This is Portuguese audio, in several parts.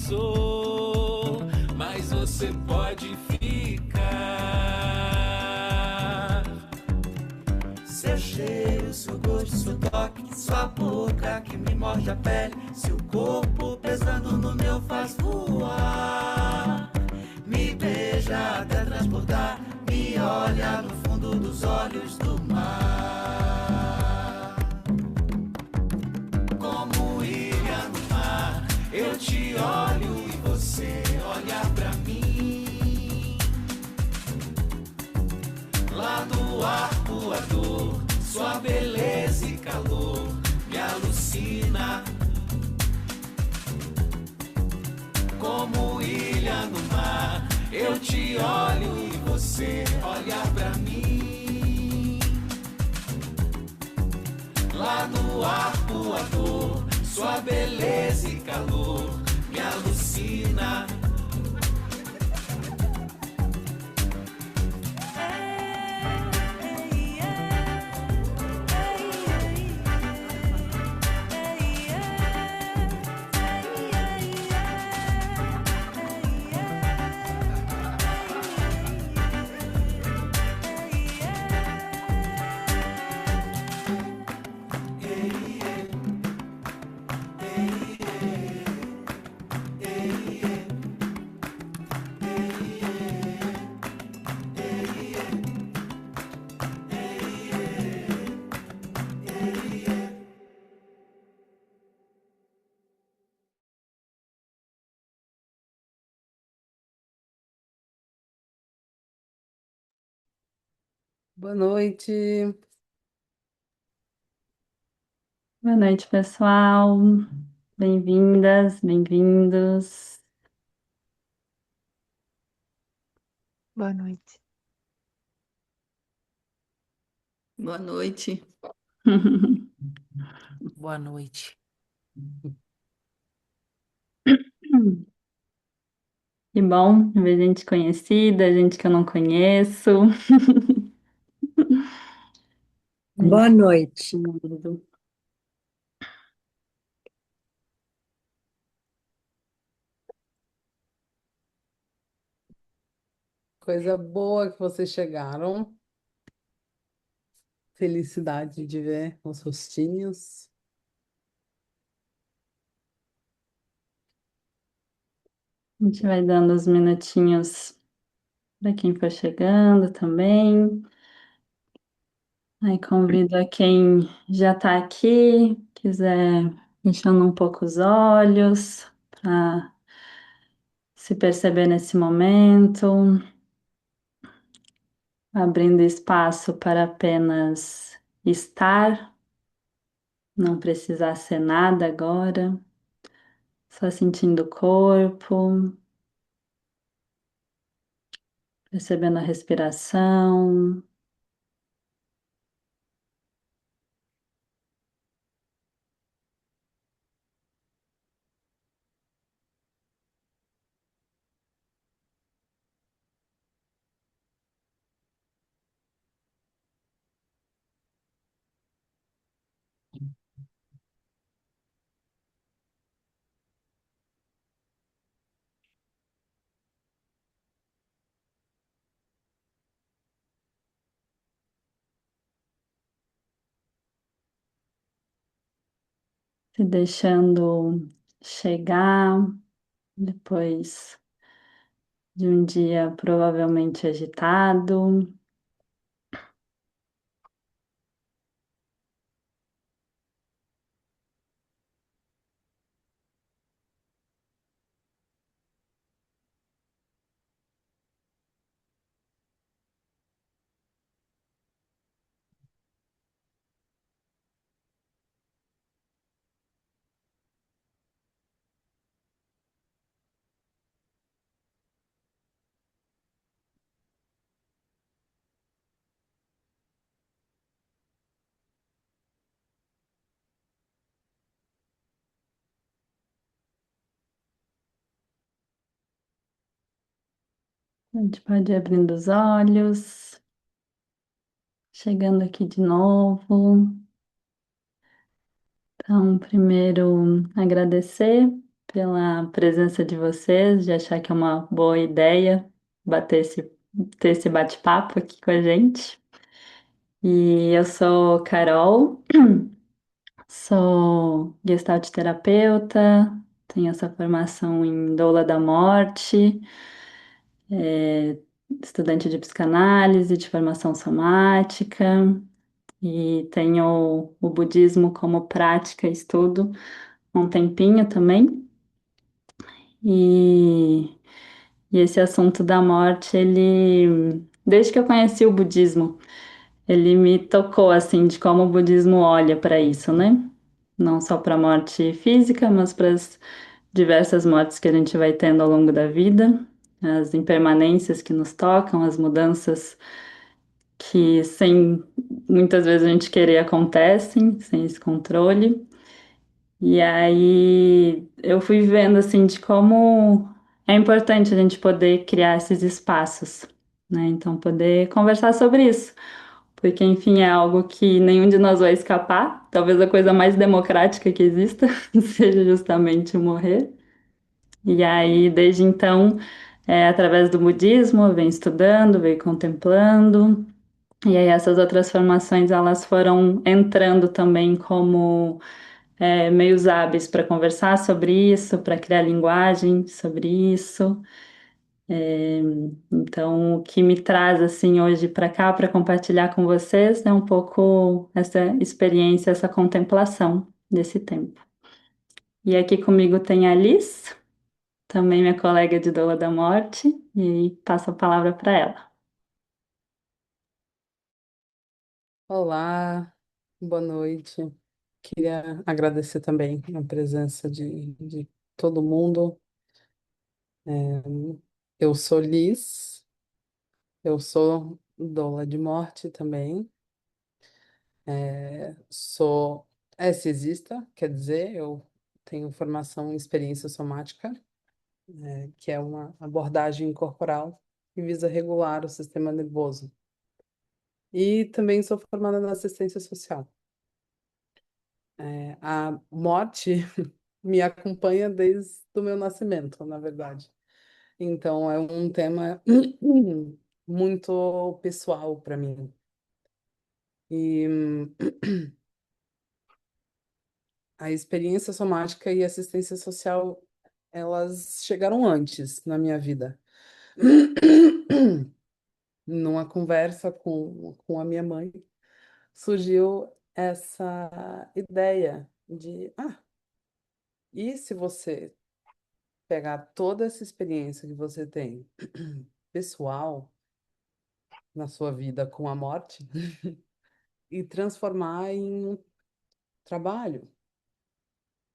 sou, mas você pode ficar. Seu cheiro, seu gosto, seu toque, sua boca que me morde a pele, seu corpo pesando no meu faz voar. Me beija até transportar, me olha no fundo dos olhos do mar. Como ilha no mar, eu te olho e você olha pra mim. Lá do arpoador, sua beleza e calor me alucina. Como ilha no mar, eu te olho e você olha pra mim. Lá no arpoador, sua beleza e calor me alucina. Boa noite. Boa noite, pessoal. Bem-vindas, bem-vindos. Boa noite. Boa noite. Boa noite. Que bom ver gente conhecida, gente que eu não conheço. Boa noite. Coisa boa que vocês chegaram. Felicidade de ver os rostinhos. A gente vai dando os minutinhos para quem for chegando também. Aí convido a quem já está aqui, quiser fechando um pouco os olhos para se perceber nesse momento, abrindo espaço para apenas estar, não precisar ser nada agora, só sentindo o corpo, percebendo a respiração. Se deixando chegar depois de um dia provavelmente agitado, a gente pode ir abrindo os olhos, chegando aqui de novo. Então, primeiro, agradecer pela presença de vocês, de achar que é uma boa ideia bater esse, ter esse bate-papo aqui com a gente. E eu sou Carol, sou gestalt terapeuta, tenho essa formação em doula da morte, é, estudante de psicanálise, de formação somática, e tenho o budismo como prática e estudo há um tempinho também. E, e esse assunto da morte, desde que eu conheci o budismo, ele me tocou assim de como o budismo olha para isso, né? Não só para a morte física, mas para as diversas mortes que a gente vai tendo ao longo da vida, as impermanências que nos tocam, as mudanças que sem muitas vezes a gente querer acontecem, sem esse controle. E aí eu fui vendo assim de como é importante a gente poder criar esses espaços, né? Então poder conversar sobre isso, porque enfim é algo que nenhum de nós vai escapar. Talvez a coisa mais democrática que exista seja justamente o morrer. E aí desde então, através do budismo, eu venho estudando, venho contemplando. E aí essas outras formações elas foram entrando também como meios hábeis para conversar sobre isso, para criar linguagem sobre isso. Então, o que me traz assim hoje para cá para compartilhar com vocês é um pouco essa experiência, essa contemplação desse tempo. E aqui comigo tem a Liz, também minha colega de Doula da Morte, e aí passo a palavra para ela. Olá, boa noite. Queria agradecer também a presença de todo mundo. Eu sou Liz, eu sou doula de morte também. Sou exista, quer dizer, eu tenho formação em experiência somática, que é uma abordagem corporal que visa regular o sistema nervoso. E também sou formada na assistência social. A morte me acompanha desde o meu nascimento, na verdade. Então, é um tema muito pessoal para mim. E a experiência somática e assistência social, elas chegaram antes na minha vida. Numa conversa com a minha mãe, surgiu essa ideia de, e se você pegar toda essa experiência que você tem pessoal na sua vida com a morte e transformar em um trabalho?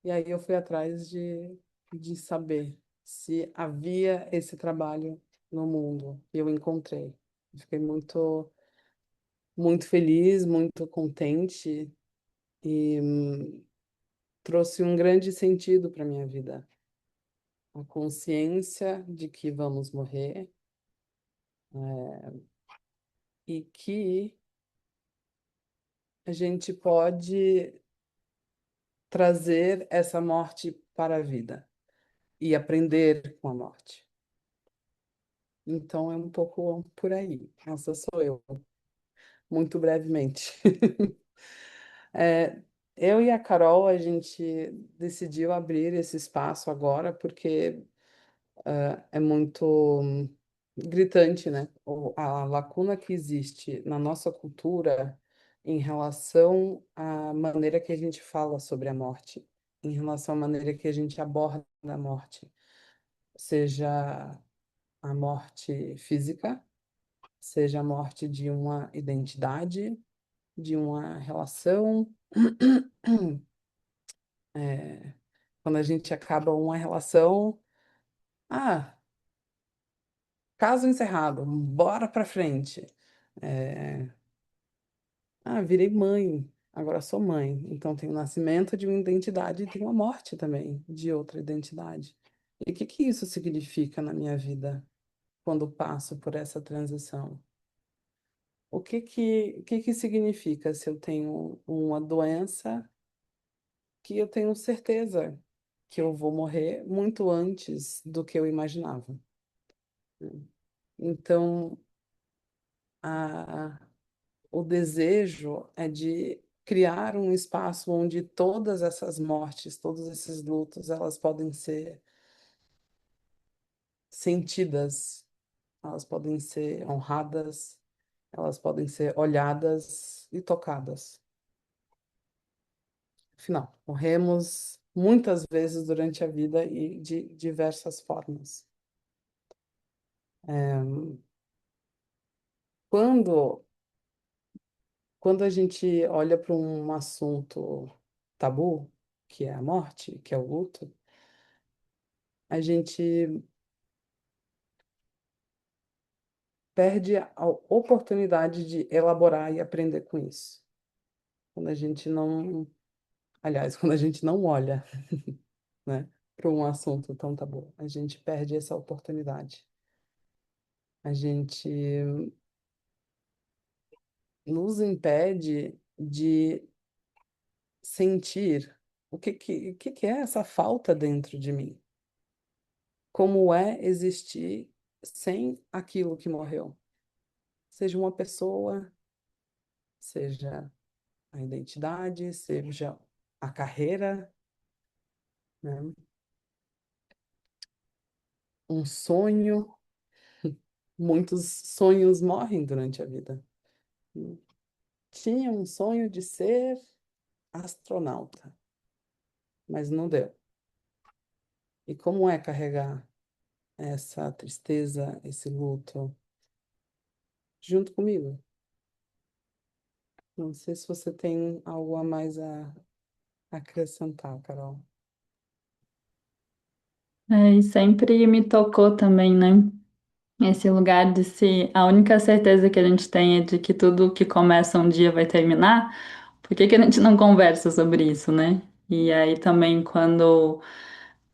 E aí eu fui atrás de saber se havia esse trabalho no mundo. E eu encontrei. Fiquei muito feliz, muito contente e trouxe um grande sentido para minha vida. A consciência de que vamos morrer, e que a gente pode trazer essa morte para a vida e aprender com a morte. Então é um pouco por aí. Essa sou eu, muito brevemente. É, eu e a Carol, a gente decidiu abrir esse espaço agora porque é muito gritante, né? A lacuna que existe na nossa cultura em relação à maneira que a gente fala sobre a morte, em relação à maneira que a gente aborda a morte, seja a morte física, seja a morte de uma identidade, de uma relação. Quando a gente acaba uma relação, ah, caso encerrado, bora pra frente. É, virei mãe, agora sou mãe. Então tem o nascimento de uma identidade e tem uma morte também de outra identidade. E o que que isso significa na minha vida quando passo por essa transição? O que que significa se eu tenho uma doença que eu tenho certeza que eu vou morrer muito antes do que eu imaginava. Então, a, o desejo é de criar um espaço onde todas essas mortes, todos esses lutos, elas podem ser sentidas, elas podem ser honradas, elas podem ser olhadas e tocadas. Afinal, morremos muitas vezes durante a vida e de diversas formas. Quando, quando a gente olha para um assunto tabu, que é a morte, que é o luto, a gente perde a oportunidade de elaborar e aprender com isso. Quando a gente não, aliás, quando a gente não olha, né, para um assunto tão tabu, a gente perde essa oportunidade. A gente nos impede de sentir o que é essa falta dentro de mim. Como é existir sem aquilo que morreu? Seja uma pessoa, seja a identidade, seja a carreira, né? Um sonho. Muitos sonhos morrem durante a vida. Tinha um sonho de ser astronauta, mas não deu. E como é carregar essa tristeza, esse luto junto comigo? Não sei se você tem algo a mais a acrescentar, Carol. E sempre me tocou também, né? Esse lugar de se a única certeza que a gente tem é de que tudo que começa um dia vai terminar. Por que que a gente não conversa sobre isso, né? E aí também quando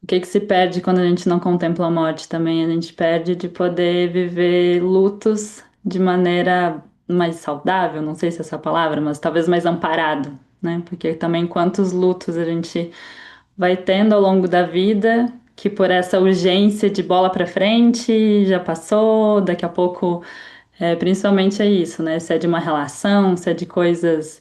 o que que se perde quando a gente não contempla a morte também? A gente perde de poder viver lutos de maneira mais saudável, não sei se é essa palavra, mas talvez mais amparado, né? Porque também quantos lutos a gente vai tendo ao longo da vida, que por essa urgência de bola para frente já passou, daqui a pouco, principalmente é isso, né? Se é de uma relação, se é de coisas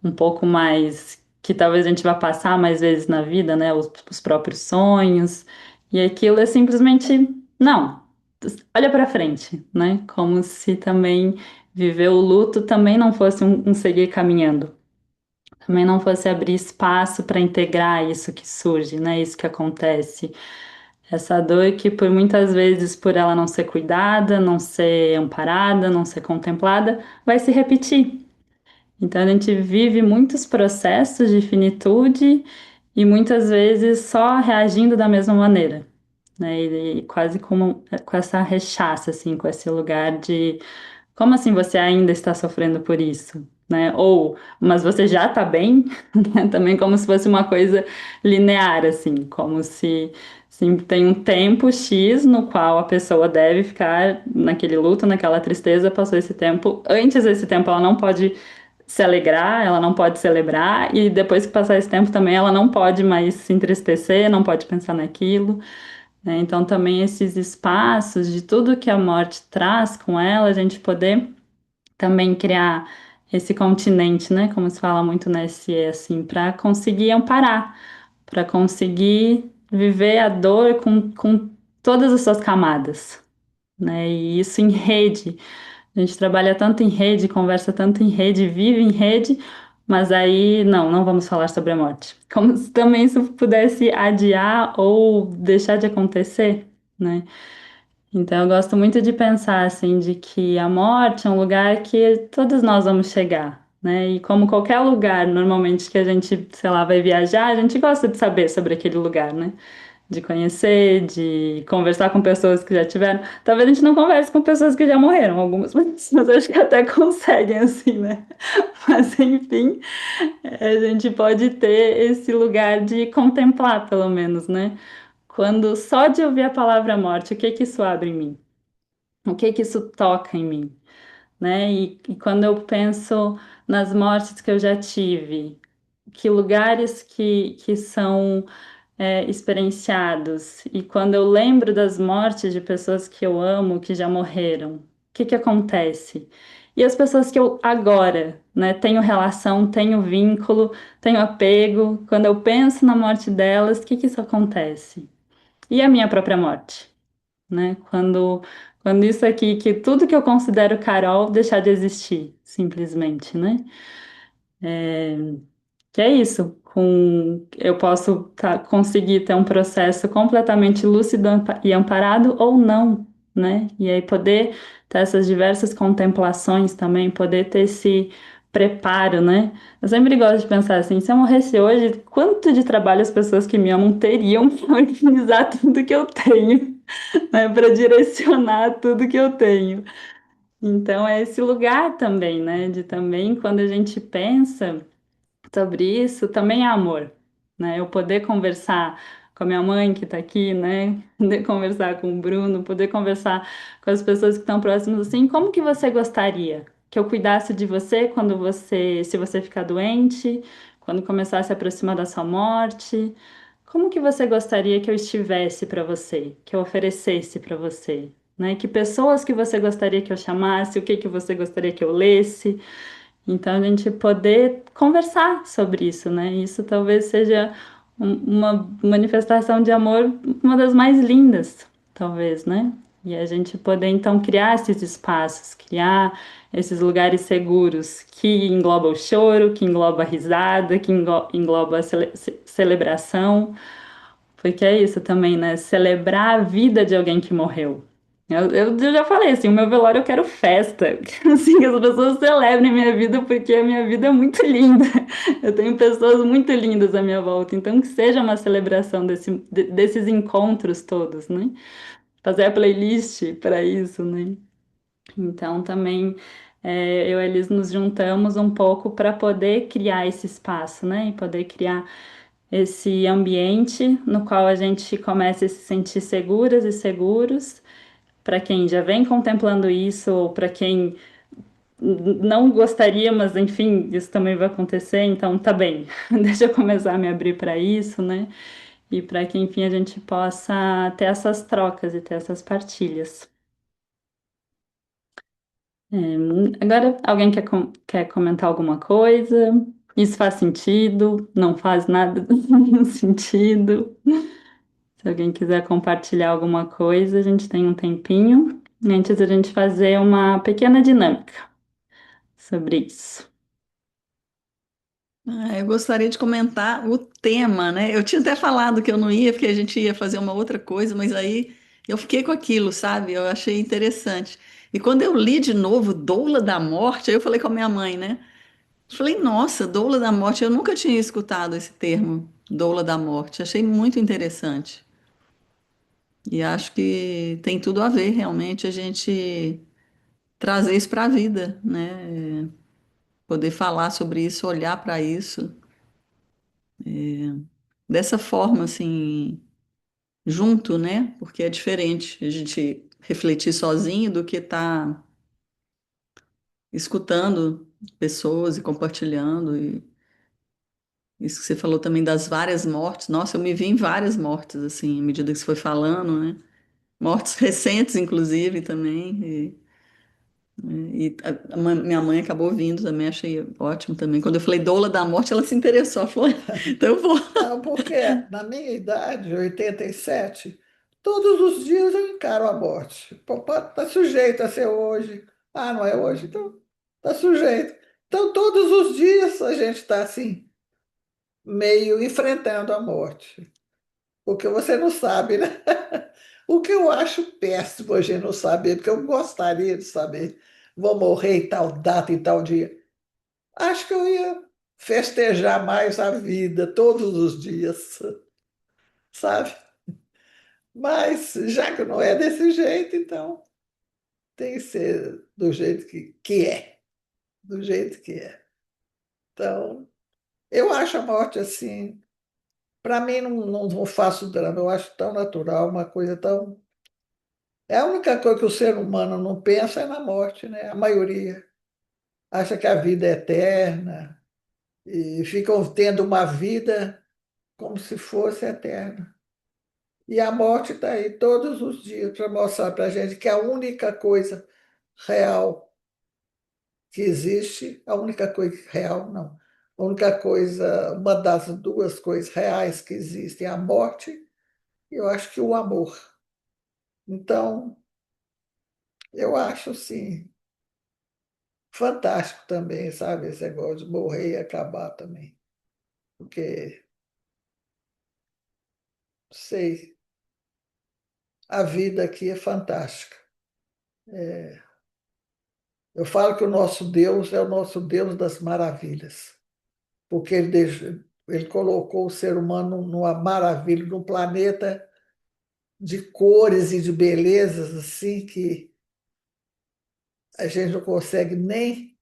um pouco mais que talvez a gente vá passar mais vezes na vida, né? Os próprios sonhos, e aquilo é simplesmente não. Olha para frente, né? Como se também viver o luto também não fosse um seguir caminhando, também não fosse abrir espaço para integrar isso que surge, né? Isso que acontece. Essa dor que por muitas vezes, por ela não ser cuidada, não ser amparada, não ser contemplada, vai se repetir. Então a gente vive muitos processos de finitude e muitas vezes só reagindo da mesma maneira, né? E quase como com essa rechaça, assim, com esse lugar de como assim você ainda está sofrendo por isso? Né? Ou, mas você já está bem? Né? Também como se fosse uma coisa linear, assim, como se sim, tem um tempo X no qual a pessoa deve ficar naquele luto, naquela tristeza, passou esse tempo. Antes desse tempo, ela não pode se alegrar, ela não pode celebrar, e depois que passar esse tempo também, ela não pode mais se entristecer, não pode pensar naquilo, né? Então, também esses espaços de tudo que a morte traz com ela, a gente poder também criar esse continente, né? Como se fala muito na SE, assim, para conseguir amparar, para conseguir viver a dor com todas as suas camadas, né? E isso em rede. A gente trabalha tanto em rede, conversa tanto em rede, vive em rede, mas aí não vamos falar sobre a morte. Como se também isso pudesse adiar ou deixar de acontecer, né? Então, eu gosto muito de pensar assim, de que a morte é um lugar que todos nós vamos chegar, né? E como qualquer lugar, normalmente que a gente, sei lá, vai viajar, a gente gosta de saber sobre aquele lugar, né? De conhecer, de conversar com pessoas que já tiveram. Talvez a gente não converse com pessoas que já morreram, algumas pessoas acho que até conseguem, assim, né? Mas, enfim, a gente pode ter esse lugar de contemplar, pelo menos, né? Quando só de ouvir a palavra morte, o que que isso abre em mim? O que que isso toca em mim, né? E quando eu penso nas mortes que eu já tive, que lugares que são experienciados e quando eu lembro das mortes de pessoas que eu amo, que já morreram, o que que acontece? E as pessoas que eu agora, né, tenho relação, tenho vínculo, tenho apego, quando eu penso na morte delas, o que que isso acontece? E a minha própria morte, né? Quando isso aqui, que tudo que eu considero Carol deixar de existir, simplesmente, né? Que é isso, eu posso conseguir ter um processo completamente lúcido e amparado ou não, né? E aí poder ter essas diversas contemplações também, poder ter esse preparo, né? Eu sempre gosto de pensar assim, se eu morresse hoje, quanto de trabalho as pessoas que me amam teriam para organizar tudo que eu tenho, né? Para direcionar tudo que eu tenho. Então é esse lugar também, né? De também quando a gente pensa sobre isso também é amor, né? Eu poder conversar com a minha mãe que está aqui, né? Poder conversar com o Bruno, poder conversar com as pessoas que estão próximas assim, como que você gostaria que eu cuidasse de você quando se você ficar doente, quando começar a se aproximar da sua morte? Como que você gostaria que eu estivesse para você, que eu oferecesse para você? Né? Que pessoas que você gostaria que eu chamasse, o que que você gostaria que eu lesse? Então, a gente poder conversar sobre isso, né? Isso talvez seja uma manifestação de amor, uma das mais lindas, talvez, né? E a gente poder, então, criar esses espaços, criar esses lugares seguros que engloba o choro, que engloba a risada, que engloba a celebração, porque é isso também, né? Celebrar a vida de alguém que morreu. Eu já falei assim, o meu velório eu quero festa, assim, que as pessoas celebrem minha vida, porque a minha vida é muito linda. Eu tenho pessoas muito lindas à minha volta, então que seja uma celebração desses encontros todos, né? Fazer a playlist para isso, né? Então também eu e eles nos juntamos um pouco para poder criar esse espaço, né? E poder criar esse ambiente no qual a gente começa a se sentir seguras e seguros, para quem já vem contemplando isso, ou para quem não gostaria, mas enfim, isso também vai acontecer, então tá bem, deixa eu começar a me abrir para isso, né? E para que, enfim, a gente possa ter essas trocas e ter essas partilhas. Agora, alguém quer comentar alguma coisa? Isso faz sentido? Não faz nada sentido? Se alguém quiser compartilhar alguma coisa, a gente tem um tempinho antes da gente fazer uma pequena dinâmica sobre isso. Eu gostaria de comentar o tema, né? Eu tinha até falado que eu não ia, porque a gente ia fazer uma outra coisa, mas aí eu fiquei com aquilo, sabe? Eu achei interessante. E quando eu li de novo Doula da Morte, aí eu falei com a minha mãe, né? Falei, nossa, Doula da Morte, eu nunca tinha escutado esse termo, Doula da Morte. Achei muito interessante. E acho que tem tudo a ver, realmente, a gente trazer isso para a vida, né? Poder falar sobre isso, olhar para isso dessa forma, assim, junto, né? Porque é diferente a gente refletir sozinho do que estar escutando pessoas e compartilhando. E isso que você falou também das várias mortes. Nossa, eu me vi em várias mortes, assim, à medida que você foi falando, né? Mortes recentes, inclusive, também. Minha mãe acabou vindo também, achei ótimo também. Quando eu falei doula da morte, ela se interessou. Ela falou, então eu vou. Não, porque na minha idade, 87, todos os dias eu encaro a morte. Está sujeito a ser hoje. Ah, não é hoje? Então, está sujeito. Então, todos os dias a gente está assim, meio enfrentando a morte. Porque você não sabe, né? O que eu acho péssimo a gente não saber, porque eu gostaria de saber. Vou morrer em tal data, em tal dia. Acho que eu ia festejar mais a vida todos os dias, sabe? Mas já que não é desse jeito, então tem que ser do jeito que é, do jeito que é. Então, eu acho a morte assim, para mim não faço drama, eu acho tão natural, uma coisa tão. É a única coisa que o ser humano não pensa é na morte, né? A maioria acha que a vida é eterna e ficam tendo uma vida como se fosse eterna. E a morte está aí todos os dias para mostrar para a gente que a única coisa real que existe, a única coisa real, não, a única coisa, uma das duas coisas reais que existem, é a morte e eu acho que o amor. Então, eu acho, sim, fantástico também, sabe, esse negócio de morrer e acabar também. Porque, sei, a vida aqui é fantástica. Eu falo que o nosso Deus é o nosso Deus das maravilhas, porque ele colocou o ser humano numa maravilha, num planeta de cores e de belezas assim que a gente não consegue nem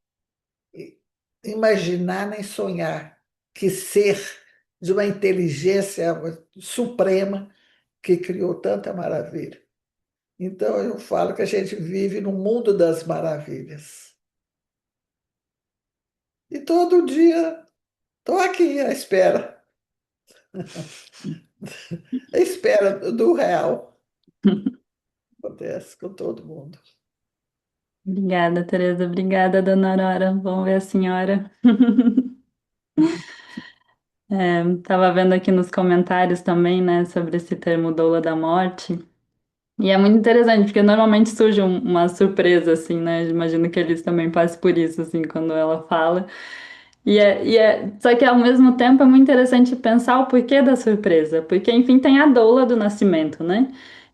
imaginar nem sonhar que ser de uma inteligência suprema que criou tanta maravilha. Então eu falo que a gente vive no mundo das maravilhas. E todo dia estou aqui à espera do real. Acontece com todo mundo. Obrigada, Tereza. Obrigada, dona Aurora. Vamos ver a senhora. Tava vendo aqui nos comentários também, né, sobre esse termo doula da morte. E é muito interessante, porque normalmente surge uma surpresa, assim, né? Imagino que eles também passem por isso, assim, quando ela fala. Só que ao mesmo tempo é muito interessante pensar o porquê da surpresa. Porque, enfim, tem a doula do nascimento, né?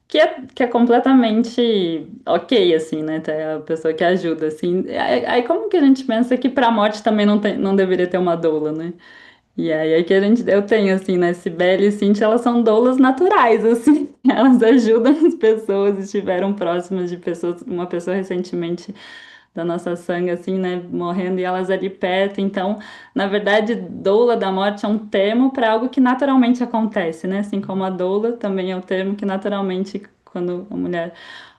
Que é completamente ok, assim, né? Tem a pessoa que ajuda, assim. Aí como que a gente pensa que pra morte também não deveria ter uma doula, né? E aí é que eu tenho, assim, né? Cibele e Cintia, elas são doulas naturais, assim. Elas ajudam as pessoas, estiveram próximas de pessoas, uma pessoa recentemente da nossa sangue, assim, né? Morrendo e elas ali perto. Então, na verdade, doula da morte é um termo para algo que naturalmente acontece, né? Assim como a doula também é o termo que naturalmente, quando a mulher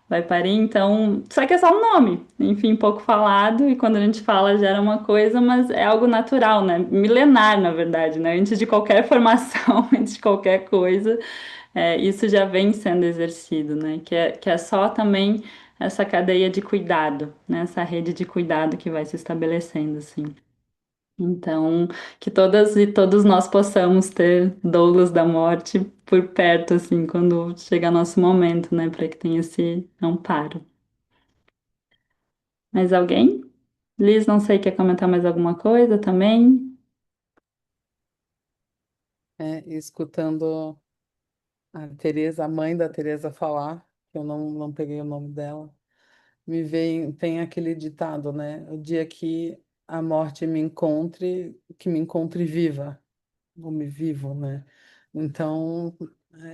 vai parir, então, só que é só um nome, enfim, pouco falado, e quando a gente fala gera uma coisa, mas é algo natural, né? Milenar, na verdade, né? Antes de qualquer formação, antes de qualquer coisa, isso já vem sendo exercido, né? Que é só também essa cadeia de cuidado, né? Essa rede de cuidado que vai se estabelecendo, assim. Então, que todas e todos nós possamos ter doulas da morte por perto, assim, quando chegar nosso momento, né? Para que tenha esse amparo. Mais alguém? Liz, não sei, quer comentar mais alguma coisa também? Escutando a Teresa, a mãe da Teresa falar, que eu não peguei o nome dela, tem aquele ditado, né? O dia que a morte me encontre, que me encontre viva, ou me vivo, né? Então,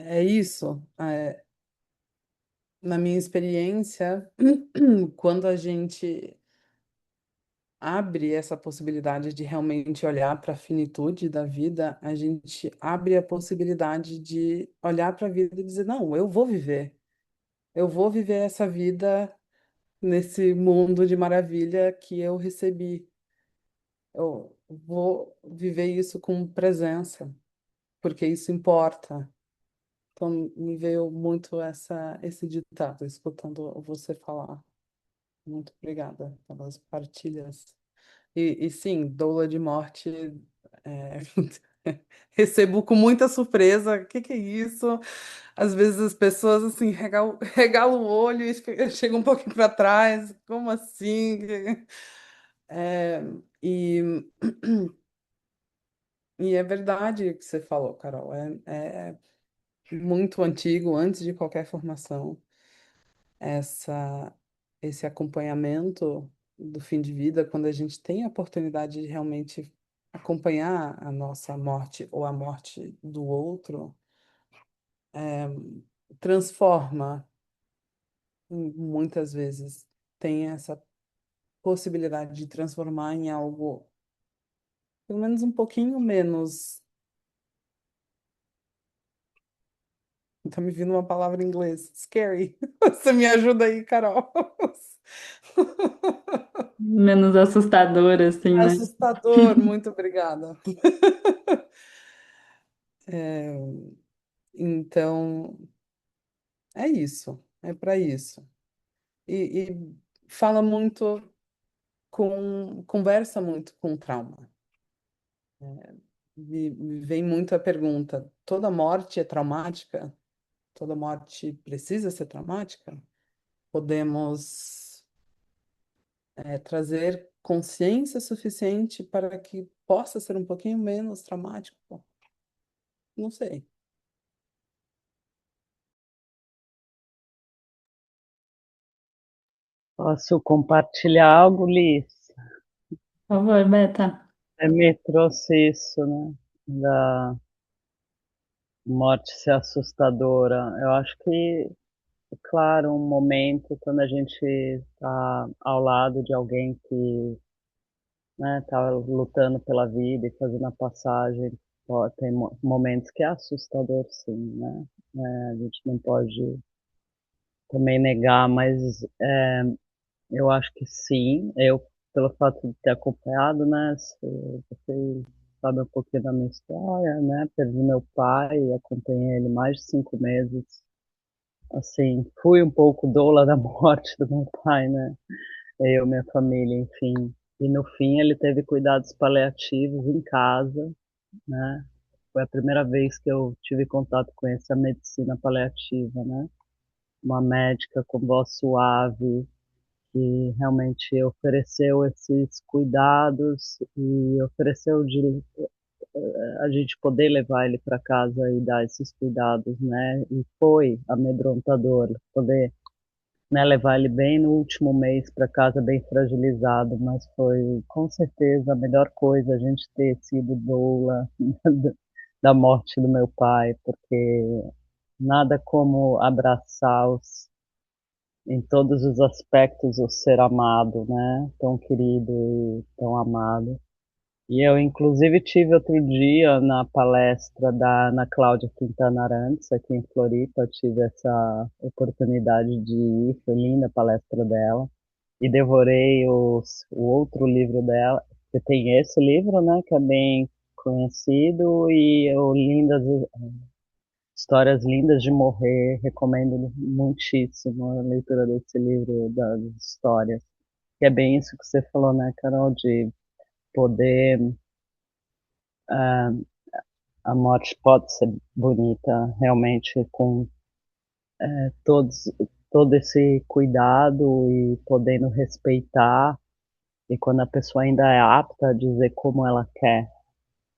é isso. Na minha experiência, quando a gente abre essa possibilidade de realmente olhar para a finitude da vida, a gente abre a possibilidade de olhar para a vida e dizer, não, eu vou viver. Eu vou viver essa vida nesse mundo de maravilha que eu recebi. Eu vou viver isso com presença, porque isso importa. Então, me veio muito esse ditado, escutando você falar. Muito obrigada pelas partilhas. E sim, doula de morte, é, recebo com muita surpresa. O que que é isso? Às vezes as pessoas assim regalam o olho e chegam um pouquinho para trás. Como assim? É, e, e é verdade o que você falou, Carol. É muito antigo, antes de qualquer formação, essa, esse acompanhamento do fim de vida, quando a gente tem a oportunidade de realmente acompanhar a nossa morte ou a morte do outro, transforma, muitas vezes, tem essa possibilidade de transformar em algo, pelo menos um pouquinho menos. Tá me vindo uma palavra em inglês, scary. Você me ajuda aí, Carol. Menos assustador, assim, né? Assustador, muito obrigada. Então, é isso, é para isso. E fala muito conversa muito com o trauma. Me vem muito a pergunta: toda morte é traumática? Toda morte precisa ser traumática? Podemos, trazer consciência suficiente para que possa ser um pouquinho menos traumático? Bom, não sei. Posso compartilhar algo, Liz? Por favor, Beta. Me trouxe isso, né? Da morte ser assustadora. Eu acho que, claro, um momento quando a gente está ao lado de alguém que, né, tá lutando pela vida e fazendo a passagem, tem momentos que é assustador, sim, né? A gente não pode também negar, mas eu acho que sim. Eu, pelo fato de ter acompanhado, né? Você sabe um pouquinho da minha história, né? Perdi meu pai, acompanhei ele mais de 5 meses. Assim, fui um pouco doula da morte do meu pai, né? Eu, minha família, enfim. E no fim ele teve cuidados paliativos em casa, né? Foi a primeira vez que eu tive contato com essa medicina paliativa, né? Uma médica com voz suave, que realmente ofereceu esses cuidados e ofereceu de a gente poder levar ele para casa e dar esses cuidados, né? E foi amedrontador poder, né, levar ele bem no último mês para casa bem fragilizado, mas foi com certeza a melhor coisa a gente ter sido doula da morte do meu pai, porque nada como abraçá-los em todos os aspectos o ser amado, né? Tão querido e tão amado. E eu, inclusive, tive outro dia na palestra da Ana Cláudia Quintana Arantes, aqui em Floripa, eu tive essa oportunidade de ir, foi linda a palestra dela, e devorei o outro livro dela, que tem esse livro, né, que é bem conhecido, e o Lindas Histórias Lindas de Morrer, recomendo muitíssimo a leitura desse livro das histórias. Que é bem isso que você falou, né, Carol, de poder, ah, a morte pode ser bonita, realmente, com todos, todo esse cuidado e podendo respeitar, e quando a pessoa ainda é apta a dizer como ela quer,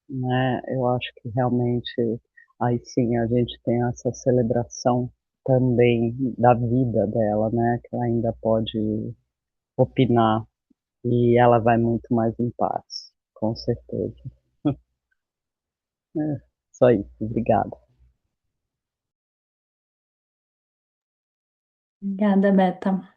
né, eu acho que realmente aí sim a gente tem essa celebração também da vida dela, né, que ela ainda pode opinar e ela vai muito mais em paz, com certeza. É, só isso, obrigada. Obrigada, Beta.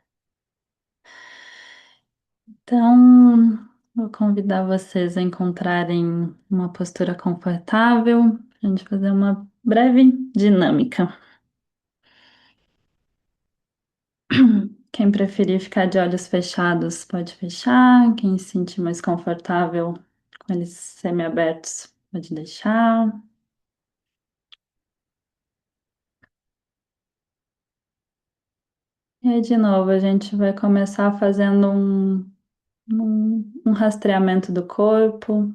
Então, vou convidar vocês a encontrarem uma postura confortável para a gente fazer uma breve dinâmica. Quem preferir ficar de olhos fechados, pode fechar. Quem se sentir mais confortável com eles semi-abertos, pode deixar. E aí, de novo, a gente vai começar fazendo um rastreamento do corpo,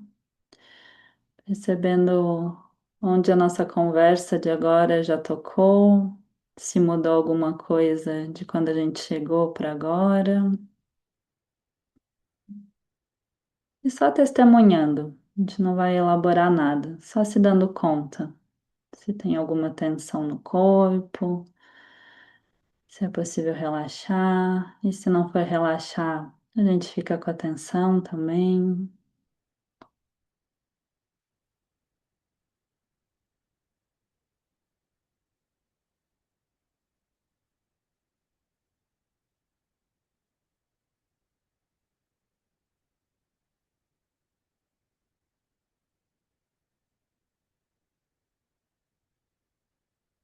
percebendo onde a nossa conversa de agora já tocou, se mudou alguma coisa de quando a gente chegou para agora. E só testemunhando, a gente não vai elaborar nada, só se dando conta se tem alguma tensão no corpo, se é possível relaxar, e se não for relaxar, a gente fica com a tensão também.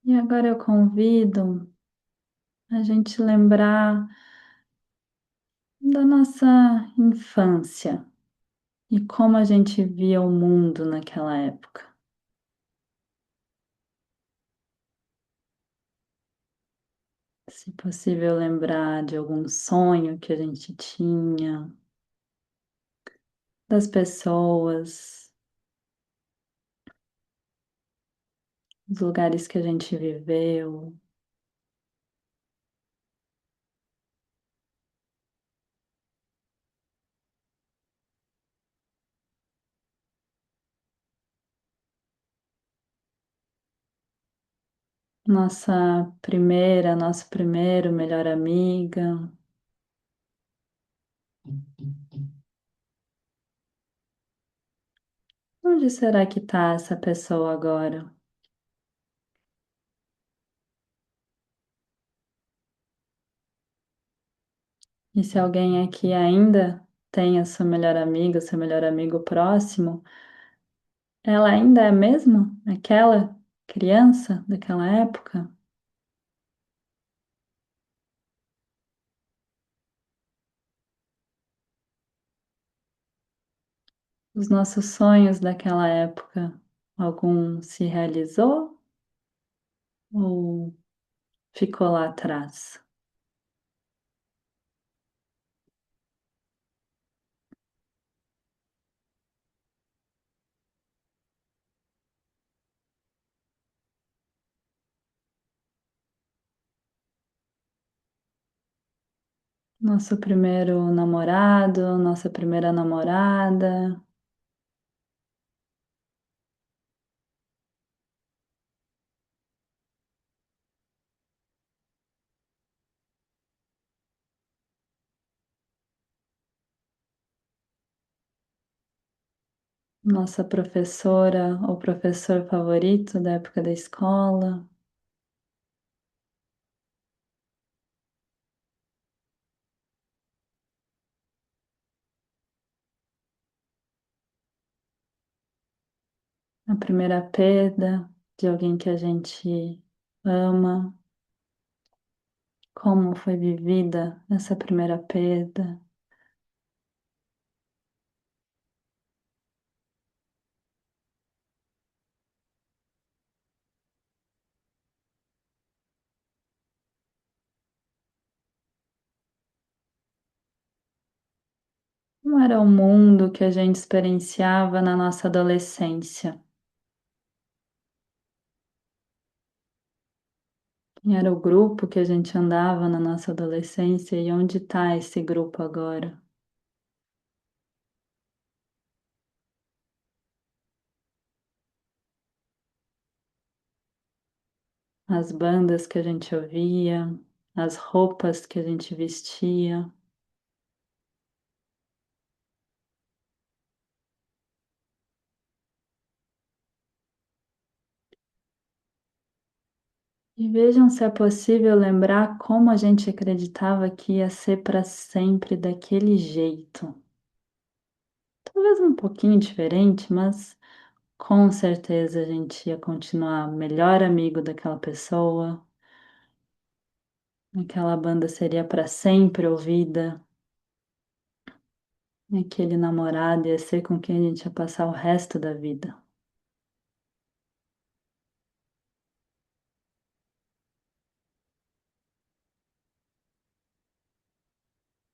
E agora eu convido a gente lembrar da nossa infância e como a gente via o mundo naquela época. Se possível, lembrar de algum sonho que a gente tinha, das pessoas, dos lugares que a gente viveu. Nosso primeiro melhor amiga. Onde será que está essa pessoa agora? E se alguém aqui ainda tem a sua melhor amiga, seu melhor amigo próximo, ela ainda é mesmo aquela criança daquela época? Os nossos sonhos daquela época, algum se realizou ou ficou lá atrás? Nosso primeiro namorado, nossa primeira namorada, nossa professora ou professor favorito da época da escola, a primeira perda de alguém que a gente ama, como foi vivida essa primeira perda. Como era o mundo que a gente experienciava na nossa adolescência? Quem era o grupo que a gente andava na nossa adolescência e onde está esse grupo agora? As bandas que a gente ouvia, as roupas que a gente vestia. E vejam se é possível lembrar como a gente acreditava que ia ser para sempre daquele jeito. Talvez um pouquinho diferente, mas com certeza a gente ia continuar melhor amigo daquela pessoa. Aquela banda seria para sempre ouvida. Aquele namorado ia ser com quem a gente ia passar o resto da vida.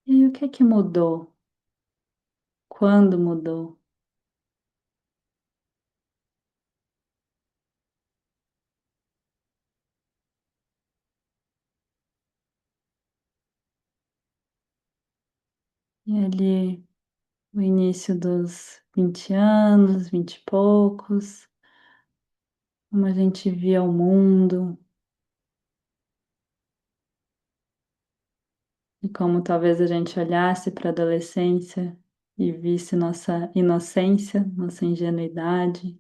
E aí, o que é que mudou? Quando mudou? E ali, o início dos 20 anos, 20 e poucos, como a gente via o mundo e como talvez a gente olhasse para a adolescência e visse nossa inocência, nossa ingenuidade,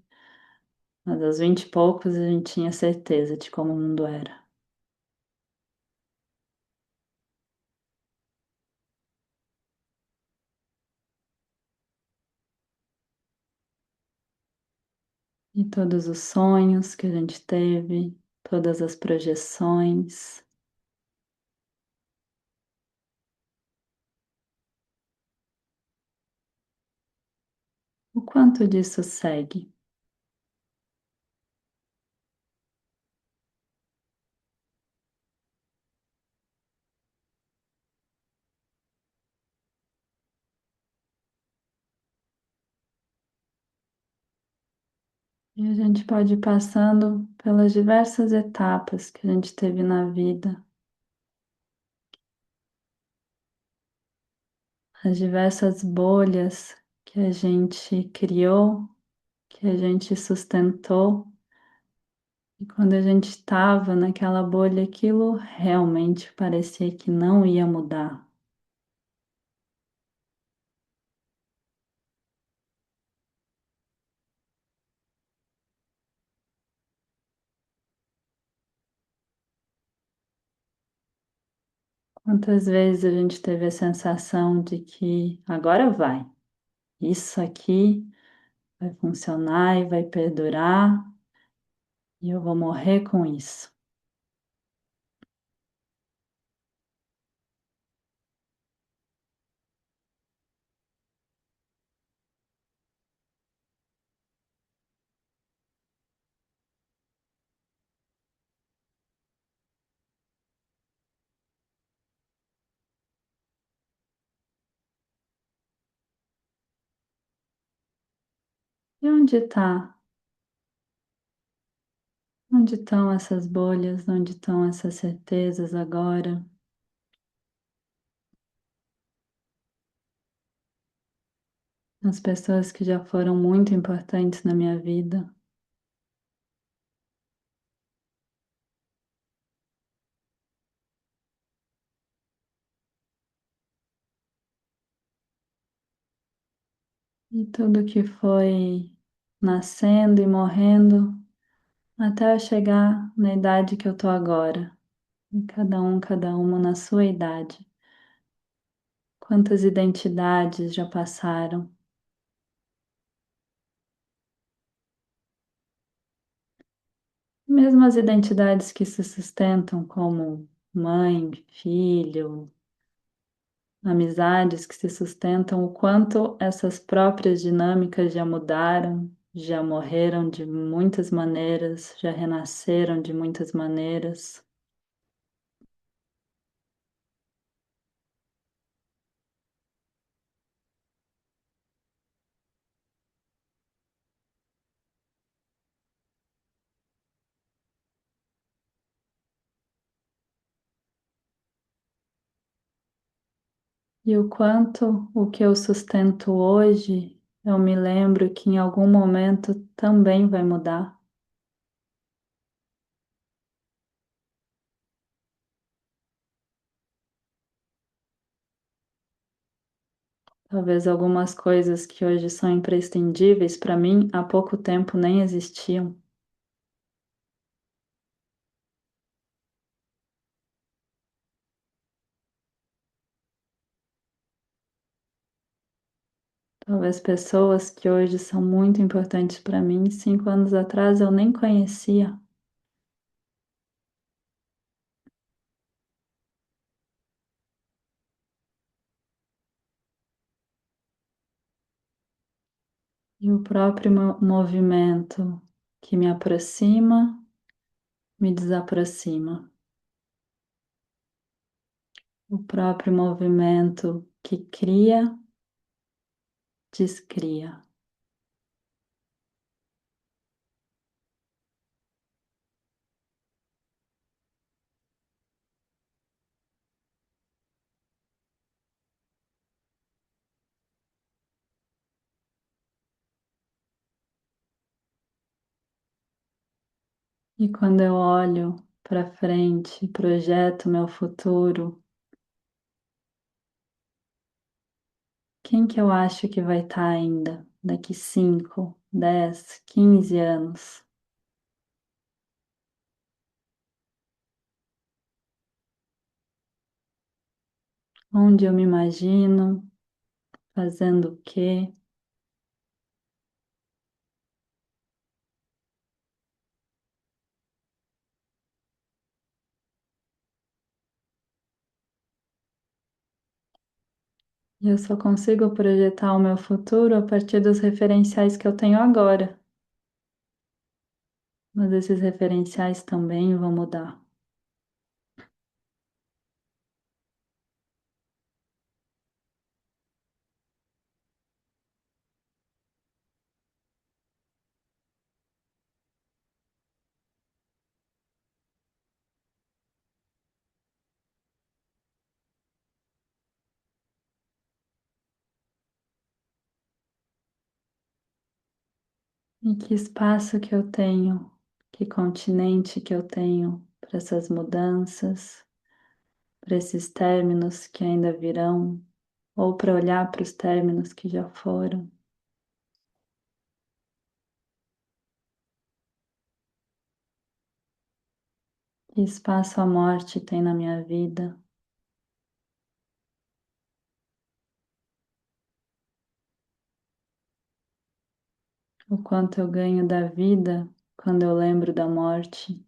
mas aos 20 e poucos a gente tinha certeza de como o mundo era. E todos os sonhos que a gente teve, todas as projeções. O quanto disso segue? E a gente pode ir passando pelas diversas etapas que a gente teve na vida, as diversas bolhas que a gente criou, que a gente sustentou. E quando a gente estava naquela bolha, aquilo realmente parecia que não ia mudar. Quantas vezes a gente teve a sensação de que agora vai, isso aqui vai funcionar e vai perdurar, e eu vou morrer com isso. E onde está? Onde estão essas bolhas? Onde estão essas certezas agora? As pessoas que já foram muito importantes na minha vida. E tudo que foi nascendo e morrendo até eu chegar na idade que eu tô agora. E cada uma na sua idade. Quantas identidades já passaram? Mesmo as identidades que se sustentam como mãe, filho, amizades que se sustentam, o quanto essas próprias dinâmicas já mudaram, já morreram de muitas maneiras, já renasceram de muitas maneiras. E o quanto o que eu sustento hoje, eu me lembro que em algum momento também vai mudar. Talvez algumas coisas que hoje são imprescindíveis para mim, há pouco tempo nem existiam. Talvez pessoas que hoje são muito importantes para mim, 5 anos atrás eu nem conhecia. E o próprio movimento que me aproxima, me desaproxima. O próprio movimento que cria, descria. E quando eu olho para frente, projeto meu futuro, quem que eu acho que vai estar ainda daqui 5, 10, 15 anos? Onde eu me imagino, fazendo o quê? E eu só consigo projetar o meu futuro a partir dos referenciais que eu tenho agora. Mas esses referenciais também vão mudar. E que espaço que eu tenho, que continente que eu tenho para essas mudanças, para esses términos que ainda virão, ou para olhar para os términos que já foram. Que espaço a morte tem na minha vida? O quanto eu ganho da vida quando eu lembro da morte?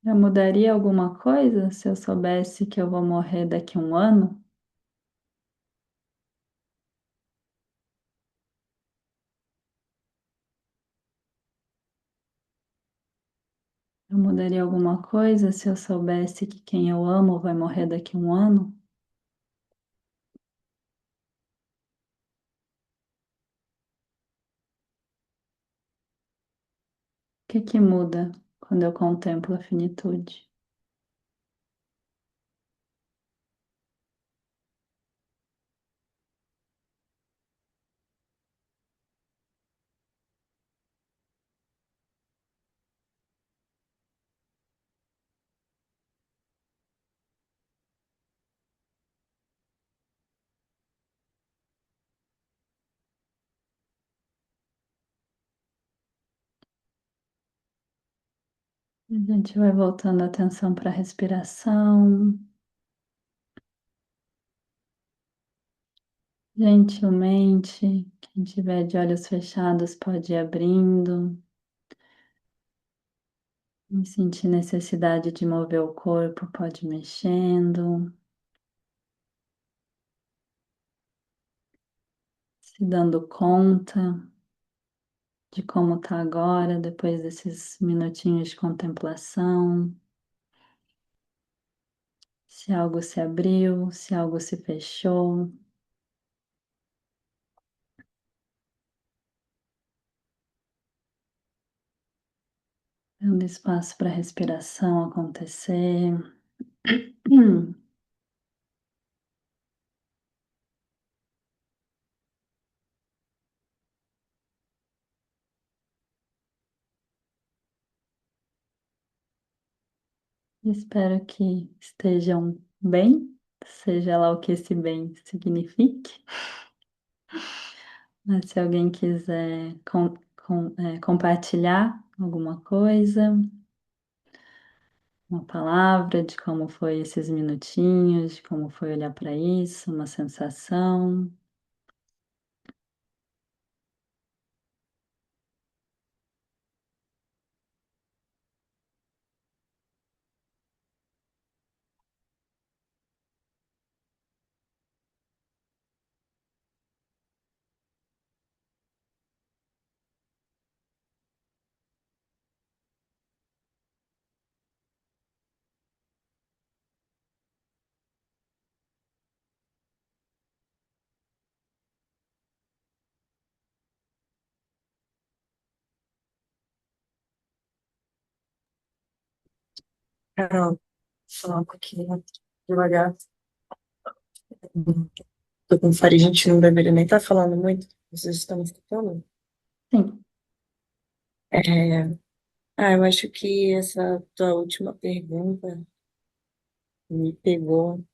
Eu mudaria alguma coisa se eu soubesse que eu vou morrer daqui a um ano? Eu mudaria alguma coisa se eu soubesse que quem eu amo vai morrer daqui a um ano? O que que muda quando eu contemplo a finitude? A gente vai voltando a atenção para a respiração. Gentilmente, quem tiver de olhos fechados pode ir abrindo. E sentir necessidade de mover o corpo, pode ir mexendo. Se dando conta de como está agora, depois desses minutinhos de contemplação. Se algo se abriu, se algo se fechou. Dando espaço para a respiração acontecer. Espero que estejam bem, seja lá o que esse bem signifique. Mas se alguém quiser compartilhar alguma coisa, uma palavra de como foi esses minutinhos, de como foi olhar para isso, uma sensação. Carol, falar um pouquinho devagar. Tô com faringe, a gente não deveria nem estar falando muito. Vocês estão me escutando? Sim, É, eu acho que essa tua última pergunta me pegou,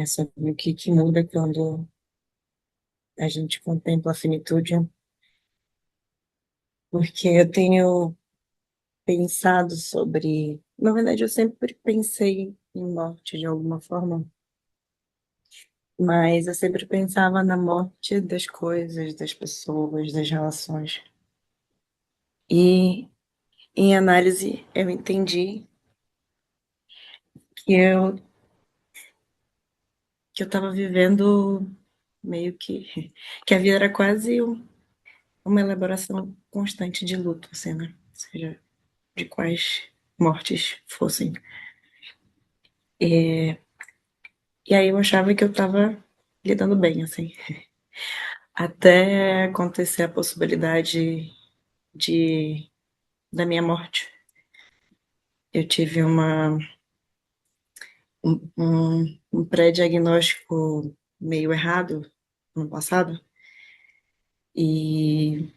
sobre o que que muda quando a gente contempla a finitude, porque eu tenho pensado sobre. Na verdade, eu sempre pensei em morte de alguma forma, mas eu sempre pensava na morte das coisas, das pessoas, das relações. E em análise, eu entendi que eu estava vivendo meio que a vida era quase uma elaboração constante de luto, assim, né? Seja de quais mortes fossem. E aí eu achava que eu estava lidando bem, assim. até acontecer a possibilidade de da minha morte. Eu tive um pré-diagnóstico meio errado no passado, e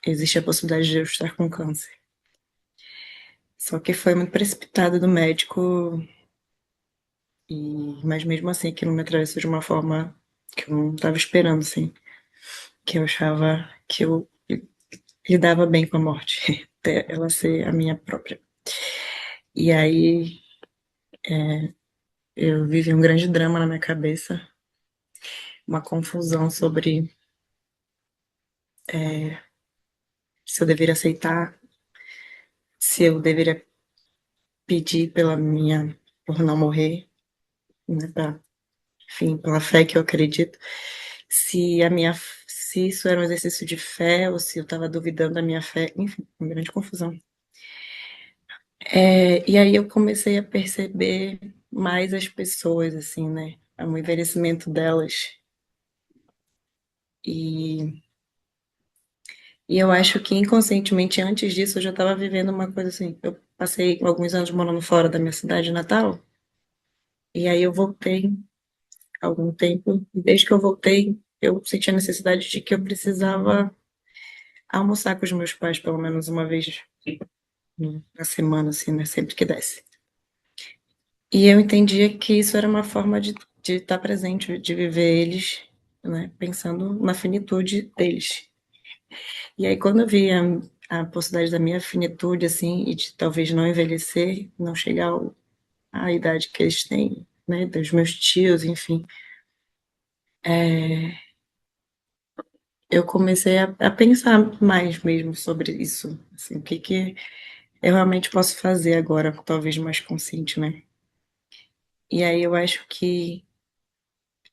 existe a possibilidade de eu estar com câncer. Só que foi muito precipitado do médico, mas mesmo assim aquilo me atravessou de uma forma que eu não estava esperando, assim, que eu achava que eu lidava bem com a morte, até ela ser a minha própria. E aí eu vivi um grande drama na minha cabeça, uma confusão sobre se eu deveria aceitar, se eu deveria pedir por não morrer, né, enfim, pela fé que eu acredito, se a minha, se isso era um exercício de fé ou se eu estava duvidando da minha fé, enfim, uma grande confusão. E aí eu comecei a perceber mais as pessoas, assim, né, o envelhecimento delas. E, e eu acho que inconscientemente, antes disso, eu já estava vivendo uma coisa assim. Eu passei alguns anos morando fora da minha cidade natal, e aí eu voltei há algum tempo. E desde que eu voltei, eu senti a necessidade de que eu precisava almoçar com os meus pais pelo menos uma vez na semana, assim, né? Sempre que desse. E eu entendia que isso era uma forma de estar presente, de viver eles, né? Pensando na finitude deles. E aí, quando eu vi a possibilidade da minha finitude, assim, e de talvez não envelhecer, não chegar à idade que eles têm, né? Dos meus tios, enfim, eu comecei a pensar mais mesmo sobre isso, assim, o que que eu realmente posso fazer agora, talvez mais consciente, né? E aí eu acho que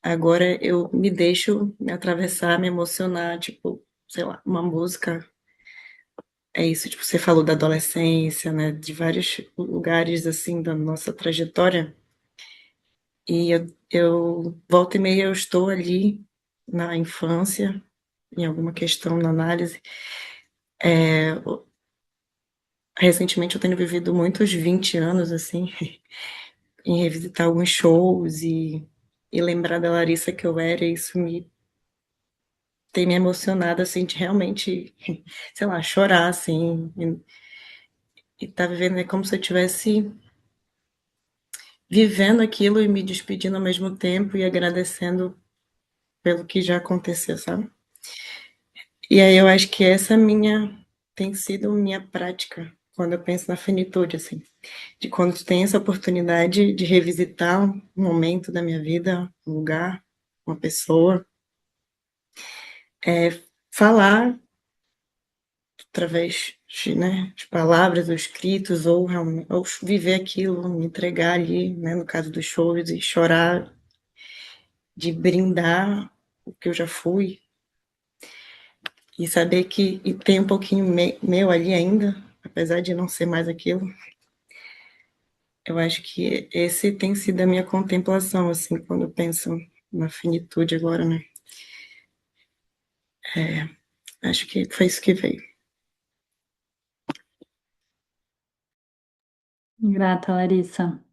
agora eu me deixo me atravessar, me emocionar, tipo, sei lá, uma música. É isso, tipo, você falou da adolescência, né? De vários lugares, assim, da nossa trajetória. E eu volta e meia, eu estou ali na infância, em alguma questão na análise. Recentemente eu tenho vivido muitos 20 anos, assim, em revisitar alguns shows e lembrar da Larissa que eu era, e isso tem me emocionado, assim, de realmente, sei lá, chorar, assim, e tá vivendo, é como se eu tivesse vivendo aquilo e me despedindo ao mesmo tempo e agradecendo pelo que já aconteceu, sabe? E aí eu acho que essa tem sido minha prática quando eu penso na finitude, assim, de quando tu tem essa oportunidade de revisitar um momento da minha vida, um lugar, uma pessoa, falar através de palavras ou escritos, ou viver aquilo, me entregar ali, né, no caso dos shows, e chorar, de brindar o que eu já fui, e saber que tem um pouquinho meu ali ainda, apesar de não ser mais aquilo. Eu acho que esse tem sido a minha contemplação, assim, quando eu penso na finitude agora, né? Acho que foi isso que veio. Grata, Larissa.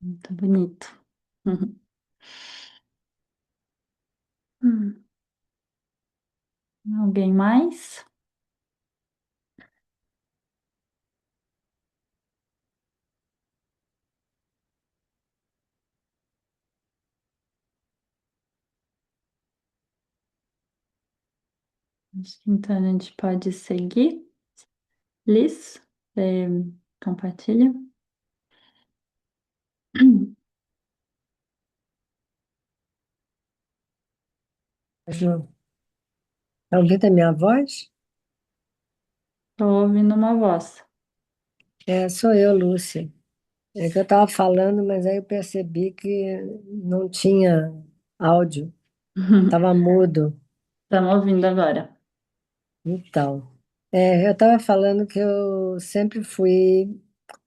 Muito bonito. Uhum. Hum. Alguém mais? Acho que então a gente pode seguir. Liz, você compartilha? Ju, tá ouvindo a minha voz? Estou ouvindo uma voz. Sou eu, Lúcia. É que eu estava falando, mas aí eu percebi que não tinha áudio, estava mudo. Estamos ouvindo agora. Então, eu estava falando que eu sempre fui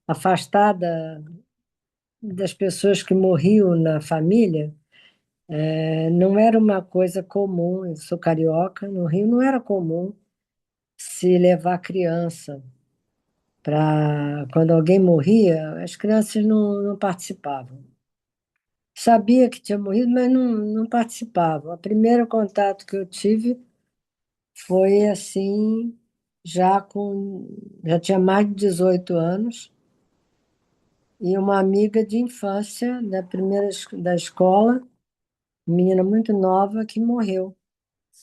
afastada das pessoas que morriam na família, Não era uma coisa comum, eu sou carioca, no Rio não era comum se levar criança para quando alguém morria, as crianças não participavam. Sabia que tinha morrido, mas não participavam. O primeiro contato que eu tive foi assim, já tinha mais de 18 anos, e uma amiga de infância da escola, menina muito nova, que morreu.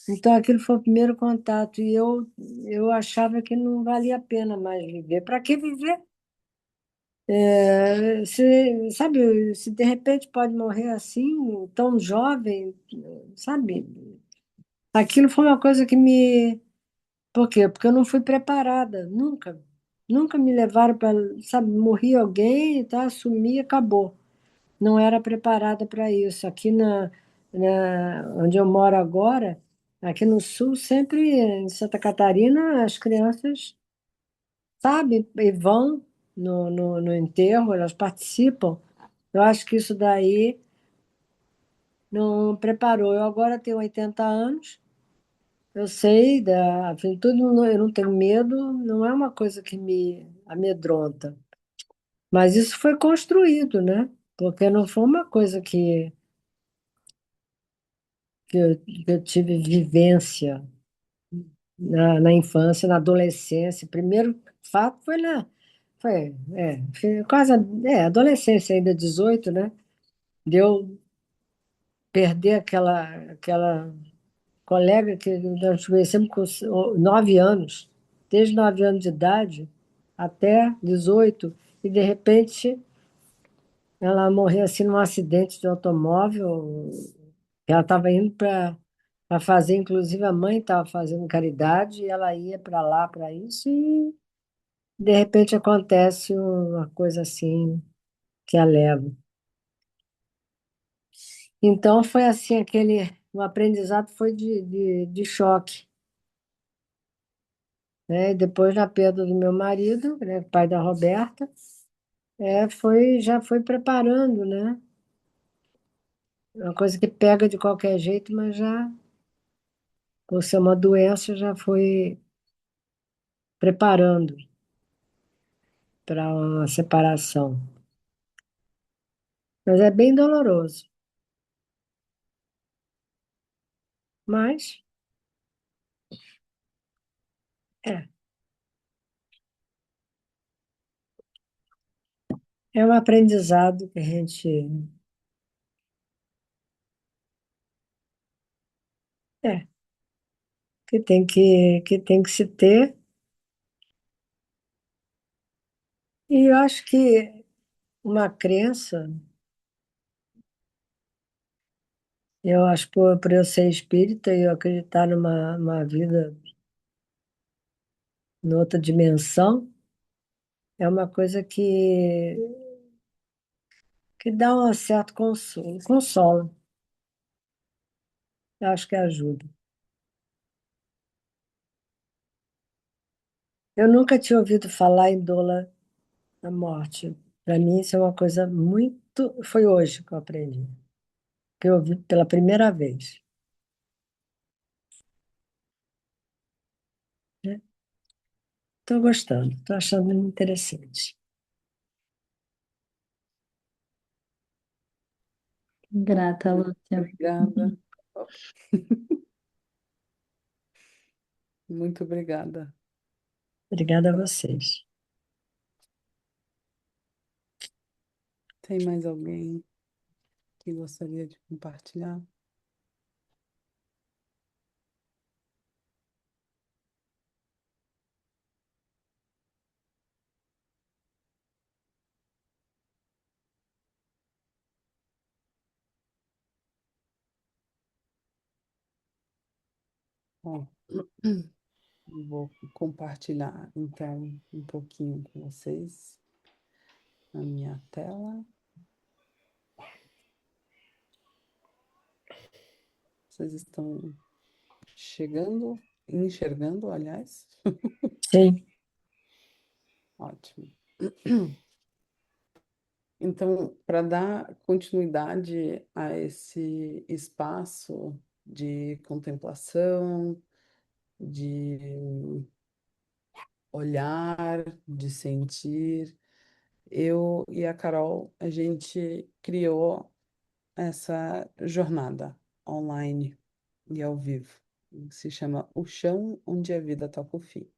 Então, aquilo foi o primeiro contato, e eu achava que não valia a pena mais viver. Para que viver? Sabe, se de repente pode morrer assim, tão jovem, sabe? Aquilo foi uma coisa que me. Por quê? Porque eu não fui preparada, nunca. Nunca me levaram para, sabe, morria alguém, tá, sumia, acabou. Não era preparada para isso. Aqui onde eu moro agora, aqui no sul, sempre em Santa Catarina, as crianças, sabe, e vão no enterro, elas participam. Eu acho que isso daí não preparou. Eu agora tenho 80 anos, eu sei da tudo, eu não tenho medo, não é uma coisa que me amedronta. Mas isso foi construído, né? Porque não foi uma coisa que eu tive vivência na infância, na adolescência. O primeiro fato foi quase, adolescência ainda, 18, né? De eu perder aquela colega que nós nos conhecemos com 9 anos, desde 9 anos de idade até 18, e de repente ela morreu assim num acidente de automóvel. Ela estava indo para fazer, inclusive a mãe estava fazendo caridade, e ela ia para lá para isso, e de repente acontece uma coisa assim que a leva. Então foi assim, o aprendizado foi de choque, né? E depois na perda do meu marido, né, pai da Roberta, já foi preparando, né? Uma coisa que pega de qualquer jeito, mas já, por ser uma doença, já foi preparando para uma separação. Mas é bem doloroso. Mas é, é um aprendizado que a gente é, que tem que se ter. E eu acho que uma crença, eu acho por eu ser espírita e eu acreditar numa vida, noutra dimensão, é uma coisa que dá um certo consolo. Consola. Eu acho que ajuda. Eu nunca tinha ouvido falar em doula da morte. Para mim, isso é uma coisa muito. Foi hoje que eu aprendi, que eu ouvi pela primeira vez. Né? Estou gostando, estou achando interessante. Grata, Lúcia. Obrigada. Muito obrigada. Obrigada a vocês. Tem mais alguém que gostaria de compartilhar? Bom, vou compartilhar então um pouquinho com vocês a minha tela. Vocês estão enxergando, aliás? Sim. Ótimo. Então, para dar continuidade a esse espaço de contemplação, de olhar, de sentir, eu e a Carol, a gente criou essa jornada online e ao vivo. Se chama O Chão Onde a Vida Toca o Fim.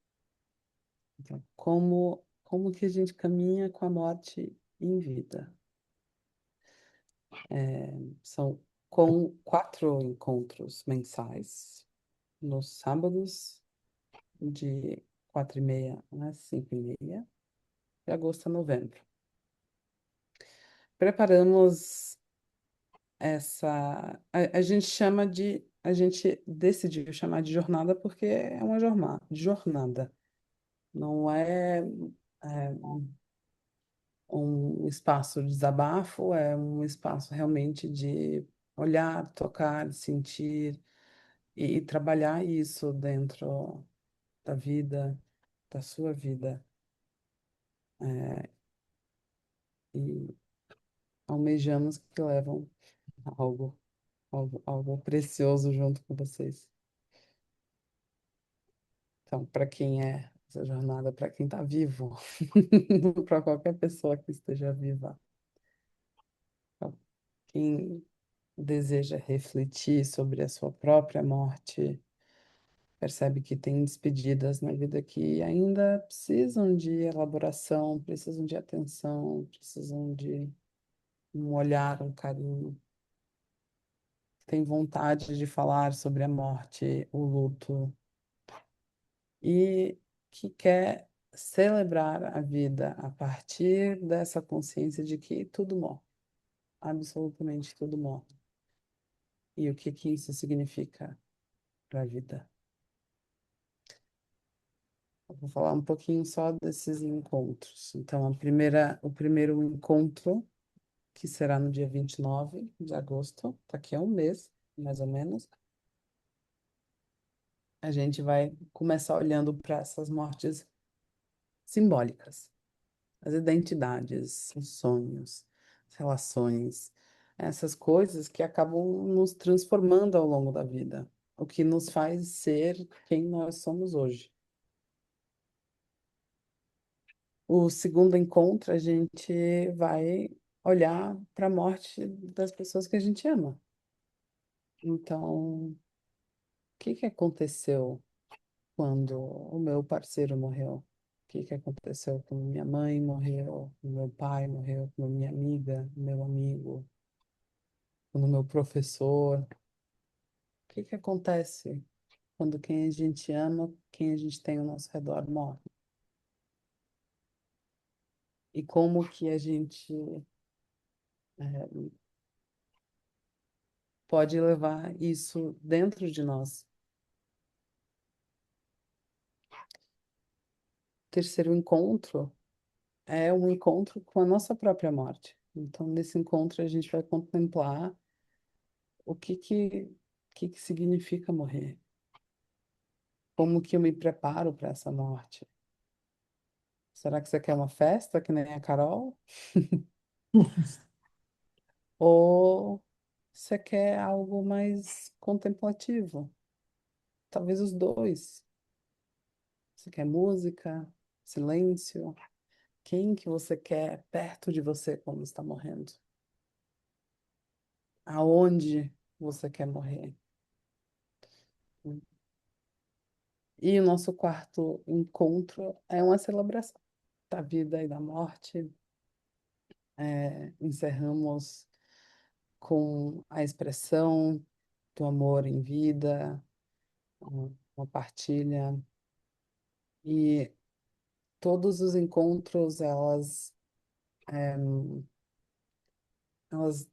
Então, como que a gente caminha com a morte em vida? São com 4 encontros mensais, nos sábados, de 4h30 às 5h30, de agosto a novembro. Preparamos a gente chama a gente decidiu chamar de jornada porque é uma jornada. Não é um espaço de desabafo, é um espaço realmente de olhar, tocar, sentir e trabalhar isso dentro da vida, da sua vida. E almejamos que levam algo, algo precioso junto com vocês. Então, para quem é essa jornada, para quem está vivo, para qualquer pessoa que esteja viva, pra quem deseja refletir sobre a sua própria morte, percebe que tem despedidas na vida que ainda precisam de elaboração, precisam de atenção, precisam de um olhar, um carinho. Tem vontade de falar sobre a morte, o luto, e que quer celebrar a vida a partir dessa consciência de que tudo morre, absolutamente tudo morre. E o que que isso significa para a vida? Eu vou falar um pouquinho só desses encontros. Então, o primeiro encontro, que será no dia 29 de agosto, daqui a um mês, mais ou menos, a gente vai começar olhando para essas mortes simbólicas, as identidades, os sonhos, as relações, essas coisas que acabam nos transformando ao longo da vida, o que nos faz ser quem nós somos hoje. O segundo encontro, a gente vai olhar para a morte das pessoas que a gente ama. Então, o que que aconteceu quando o meu parceiro morreu? O que que aconteceu quando minha mãe morreu, quando meu pai morreu, quando minha amiga, meu amigo, quando meu professor? O que que acontece quando quem a gente ama, quem a gente tem ao nosso redor morre? E como que a gente pode levar isso dentro de nós? O terceiro encontro é um encontro com a nossa própria morte. Então, nesse encontro, a gente vai contemplar o que que significa morrer. Como que eu me preparo para essa morte? Será que você quer uma festa, que nem a Carol? Ou você quer algo mais contemplativo? Talvez os dois. Você quer música, silêncio? Quem que você quer perto de você quando está morrendo? Aonde você quer morrer? E o nosso quarto encontro é uma celebração da vida e da morte. Encerramos com a expressão do amor em vida, uma partilha. E todos os encontros, elas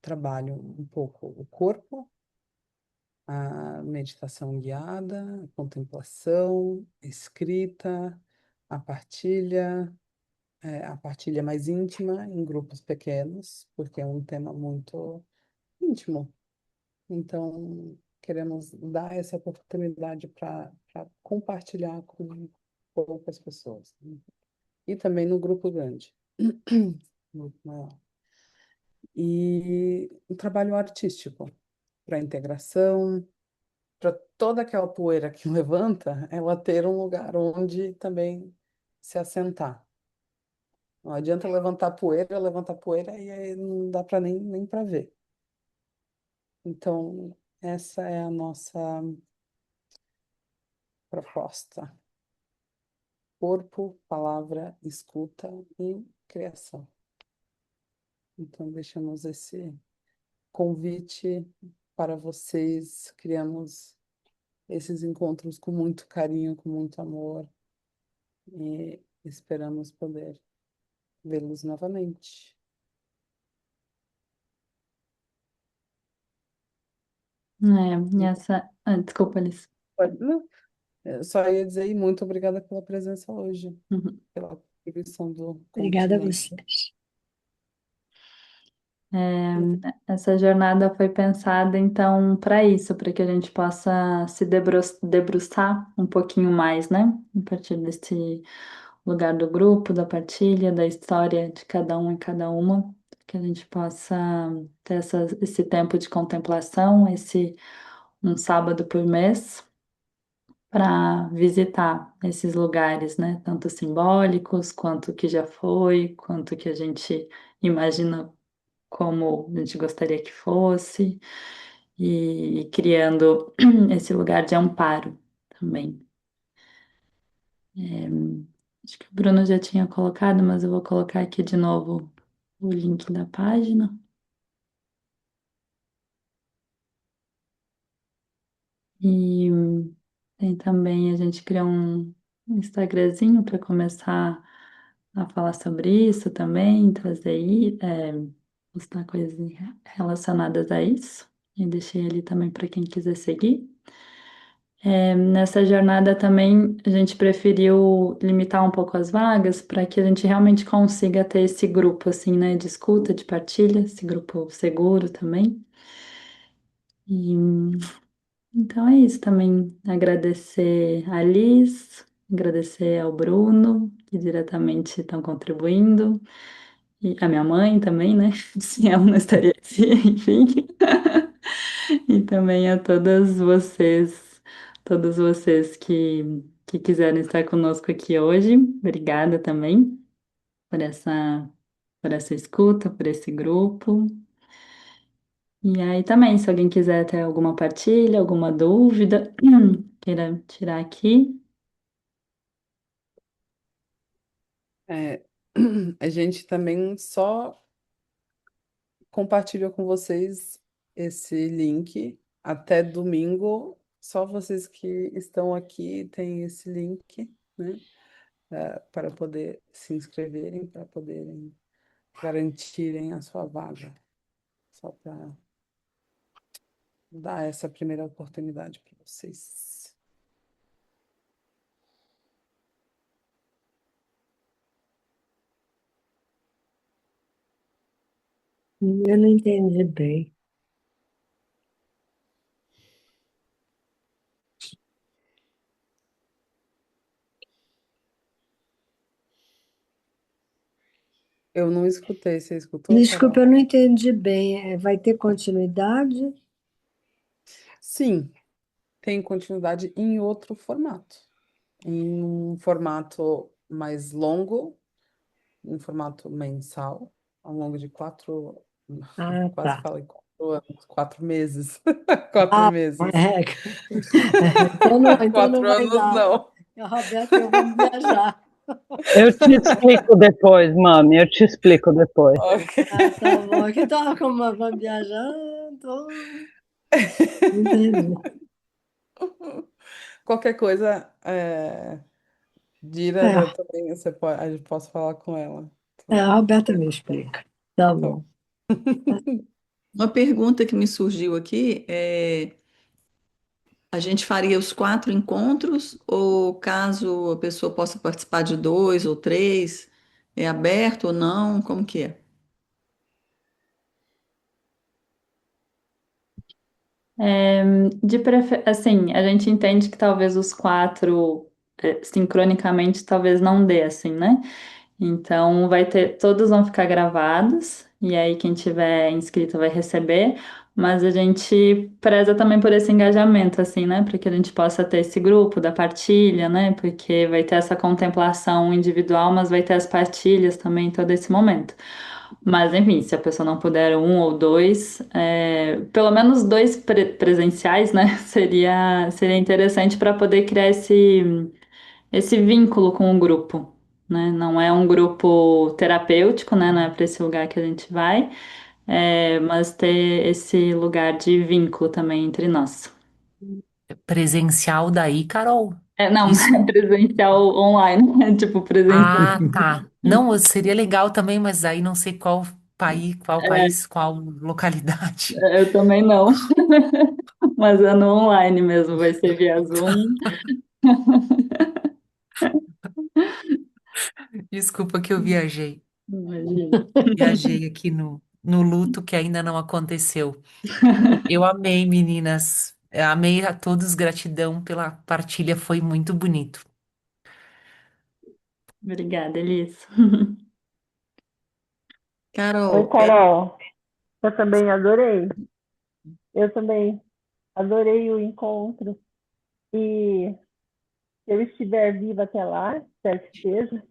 trabalham um pouco o corpo, a meditação guiada, a contemplação, a escrita, a partilha mais íntima em grupos pequenos, porque é um tema muito íntimo. Então, queremos dar essa oportunidade para compartilhar com poucas pessoas, né? E também no grupo grande, grupo maior. e um trabalho artístico para integração, para toda aquela poeira que levanta, ela ter um lugar onde também se assentar. Não adianta levantar poeira e aí não dá para nem para ver. Então, essa é a nossa proposta. Corpo, palavra, escuta e criação. Então, deixamos esse convite para vocês. Criamos esses encontros com muito carinho, com muito amor e esperamos poder vê-los novamente. E essa... desculpa, Alice. Não, eu só ia dizer e muito obrigada pela presença hoje, Uhum. pela contribuição do Obrigada a continente. vocês. Essa jornada foi pensada, então, para isso, para que a gente possa se debruçar um pouquinho mais, né? A partir desse lugar do grupo, da partilha, da história de cada um e cada uma, que a gente possa ter esse tempo de contemplação, esse um sábado por mês, para visitar esses lugares, né? Tanto simbólicos, quanto que já foi, quanto que a gente imagina como a gente gostaria que fosse, e criando esse lugar de amparo também. Acho que o Bruno já tinha colocado, mas eu vou colocar aqui de novo o link da página. E tem também, a gente criou um Instagramzinho para começar a falar sobre isso também, trazer aí, postar coisas relacionadas a isso. E deixei ali também para quem quiser seguir. Nessa jornada também a gente preferiu limitar um pouco as vagas para que a gente realmente consiga ter esse grupo assim, né, de escuta, de partilha, esse grupo seguro também. E então é isso também. Agradecer a Liz, agradecer ao Bruno, que diretamente estão contribuindo, e a minha mãe também, né? Sem ela não estaria aqui, enfim. E também a todos vocês que quiserem estar conosco aqui hoje. Obrigada também por por essa escuta, por esse grupo. E aí também, se alguém quiser ter alguma partilha, alguma dúvida, queira tirar aqui. É, a gente também só compartilhou com vocês esse link até domingo. Só vocês que estão aqui têm esse link, né? Para poder se inscreverem, para poderem garantirem a sua vaga. Só para dar essa primeira oportunidade para vocês. Eu não entendi bem. Eu não escutei, você escutou, Desculpa, Carol? eu não entendi bem. Vai ter continuidade? Sim, tem continuidade em outro formato. Em um formato mais longo, em formato mensal, ao longo de Ah, quase tá. falei 4 anos, 4 meses, 4 Ah, meses, é. Então não 4 vai anos dar. não. A Roberta e eu vamos viajar. Eu te explico depois, mami, eu te explico depois. Ok. Ah, tá bom. Então, como nós vamos viajar, então... Entendi. Qualquer coisa, Dira, É, também você pode, a gente posso falar com ela. a Então, Roberta me explica. Tá então, bom. Uma pergunta que me surgiu aqui é: a gente faria os 4 encontros, ou caso a pessoa possa participar de 2 ou 3, é aberto ou não? Como que é? Assim, a gente entende que talvez os quatro, sincronicamente, talvez não dê, assim, né? Então, todos vão ficar gravados, e aí quem tiver inscrito vai receber, mas a gente preza também por esse engajamento, assim, né? Para que a gente possa ter esse grupo da partilha, né? Porque vai ter essa contemplação individual, mas vai ter as partilhas também em todo esse momento. Mas, enfim, se a pessoa não puder um ou dois, pelo menos dois presenciais, né? Seria interessante para poder criar esse vínculo com o grupo, né? Não é um grupo terapêutico, né? Não é para esse lugar que a gente vai, mas ter esse lugar de vínculo também entre nós. Presencial daí, Carol. Não, Isso. presencial online, tipo presencial. Ah, tá. Não, seria legal também, mas aí não sei qual país, qual localidade. Eu também não, mas é no online mesmo, vai ser via Zoom. Desculpa que eu viajei. Imagina. Viajei aqui no luto que ainda não aconteceu. Eu amei, meninas. Eu amei a todos, gratidão pela partilha, foi muito bonito. Obrigada, Elis. Oi, Carol, Carol. Eu também adorei. Eu também adorei o encontro. E se eu estiver viva até lá, certeza,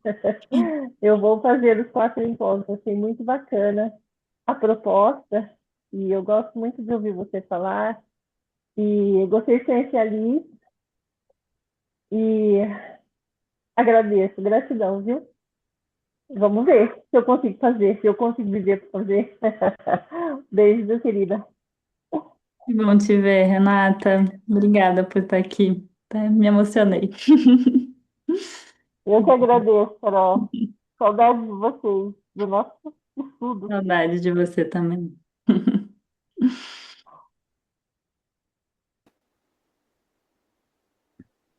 eu vou fazer os 4 encontros. Achei muito bacana a proposta. E eu gosto muito de ouvir você falar. E eu gostei de conhecer a Liz. E agradeço, gratidão, viu? Vamos ver se eu consigo fazer, se eu consigo viver para fazer. Beijo, meu querida. Que bom te ver, Renata. Obrigada por estar aqui. Me emocionei. Eu que agradeço, Carol. Saudades de vocês, do nosso estudo. Saudade de você também.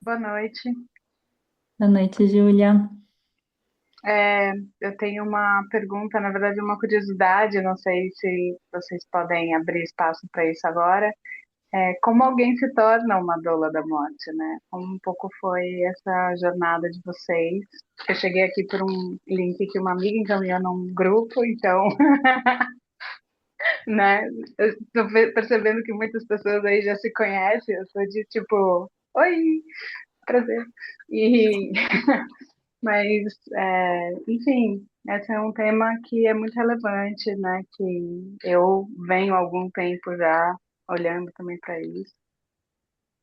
Boa noite. Boa noite, Júlia. Eu tenho uma pergunta, na verdade, uma curiosidade, não sei se vocês podem abrir espaço para isso agora. Como alguém se torna uma doula da morte, né? Como um pouco foi essa jornada de vocês? Eu cheguei aqui por um link que uma amiga encaminhou num grupo, então, né? Eu tô percebendo que muitas pessoas aí já se conhecem, eu sou de tipo, oi, prazer. E Mas, enfim, esse é um tema que é muito relevante, né? Que eu venho há algum tempo já olhando também para isso.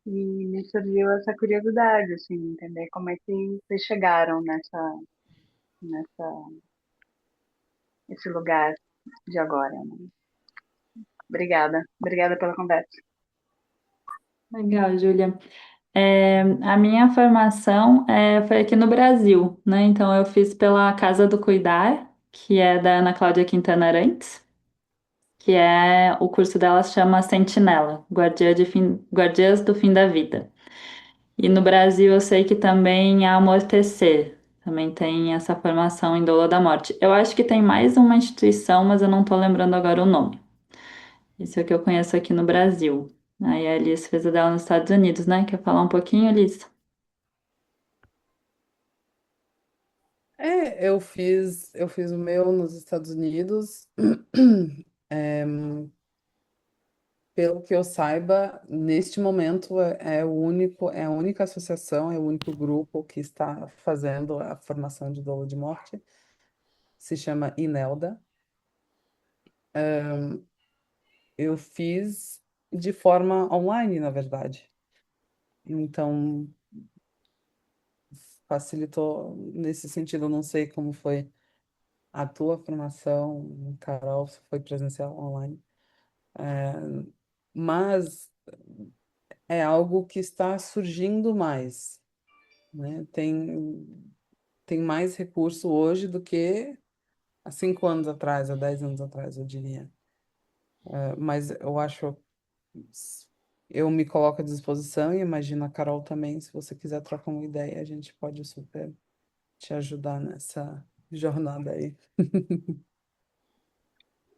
E me surgiu essa curiosidade, assim, entender como é que vocês chegaram nessa, esse lugar de agora, né? Obrigada pela conversa. Legal, Júlia. A minha formação foi aqui no Brasil, né? Então eu fiz pela Casa do Cuidar, que é da Ana Cláudia Quintana Arantes, que o curso dela se chama Sentinela, Guardiãs do Fim da Vida. E no Brasil eu sei que também a Amortecer também tem essa formação em doula da morte. Eu acho que tem mais uma instituição, mas eu não estou lembrando agora o nome. Isso é o que eu conheço aqui no Brasil. Aí a Alice fez a dela nos Estados Unidos, né? Quer falar um pouquinho, Alice? Eu fiz o meu nos Estados Unidos. É, pelo que eu saiba, neste momento é a única associação, é o único grupo que está fazendo a formação de dolo de morte. Se chama INELDA. Eu fiz de forma online, na verdade. Então, facilitou nesse sentido. Eu não sei como foi a tua formação, Carol, se foi presencial ou online. É, mas é algo que está surgindo mais, né? Tem mais recurso hoje do que há 5 anos atrás, há 10 anos atrás, eu diria. Mas eu acho, eu me coloco à disposição e imagino a Carol também, se você quiser trocar uma ideia, a gente pode super te ajudar nessa jornada aí.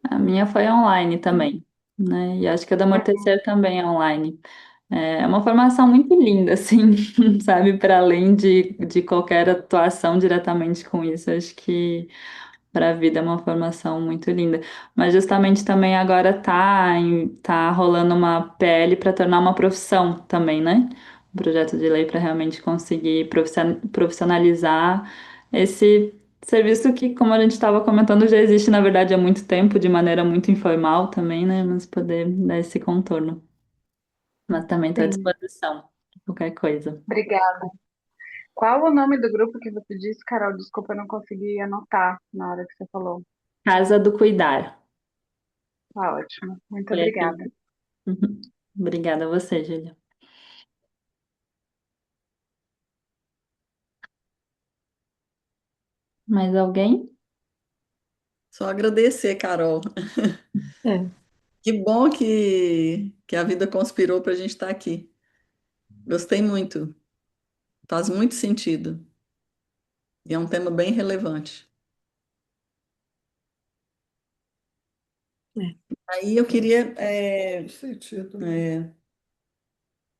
A minha foi online também, né? E acho que a da Amortecer também é online. É uma formação muito linda, assim, sabe? Para além de qualquer atuação diretamente com isso, acho que para a vida, é uma formação muito linda. Mas justamente também agora tá rolando uma PL para tornar uma profissão também, né? Um projeto de lei para realmente conseguir profissionalizar esse serviço que, como a gente estava comentando, já existe, na verdade, há muito tempo, de maneira muito informal também, né? Mas poder dar esse contorno. Mas também estou à Sim, disposição, qualquer coisa. obrigada. Qual o nome do grupo que você disse, Carol? Desculpa, eu não consegui anotar na hora que você falou. Casa do Cuidar. Tá ótimo. Muito Foi aqui. obrigada. Uhum. Obrigada a você, Júlia. Mais alguém? Só agradecer, Carol. É, Que bom que a vida conspirou para a gente estar aqui. Gostei muito. Faz muito sentido. E é um tema bem relevante. é. Aí eu queria, Faz sentido, né?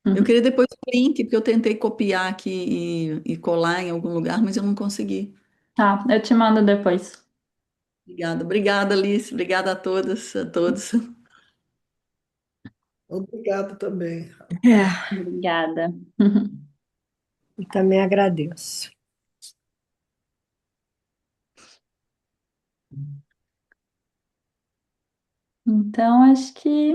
eu Uhum. queria depois o link, porque eu tentei copiar aqui e colar em algum lugar, mas eu não consegui. Tá, eu te mando depois. Obrigada. Obrigada, Alice. Obrigada a todas, a todos. Obrigado também. É, Obrigada. eu também agradeço. Então, acho que,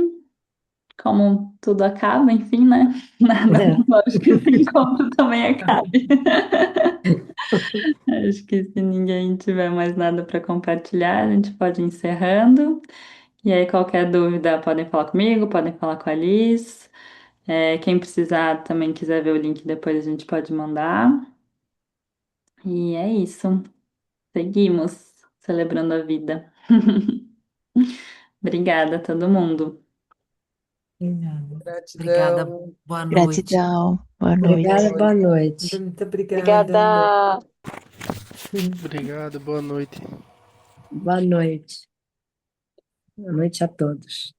como tudo acaba, enfim, né? Nada, É. lógico que esse encontro também acabe. Acho que se ninguém tiver mais nada para compartilhar, a gente pode ir encerrando. E aí, qualquer dúvida, podem falar comigo, podem falar com a Liz. Quem precisar também quiser ver o link depois, a gente pode mandar. E é isso. Seguimos celebrando a vida. Obrigada a todo mundo. Obrigada. Obrigada. Gratidão. Boa noite. Gratidão. Boa Boa Obrigada, noite. boa noite. noite. Muito obrigada. Obrigada. Obrigado, boa noite. Boa noite. Boa noite a todos.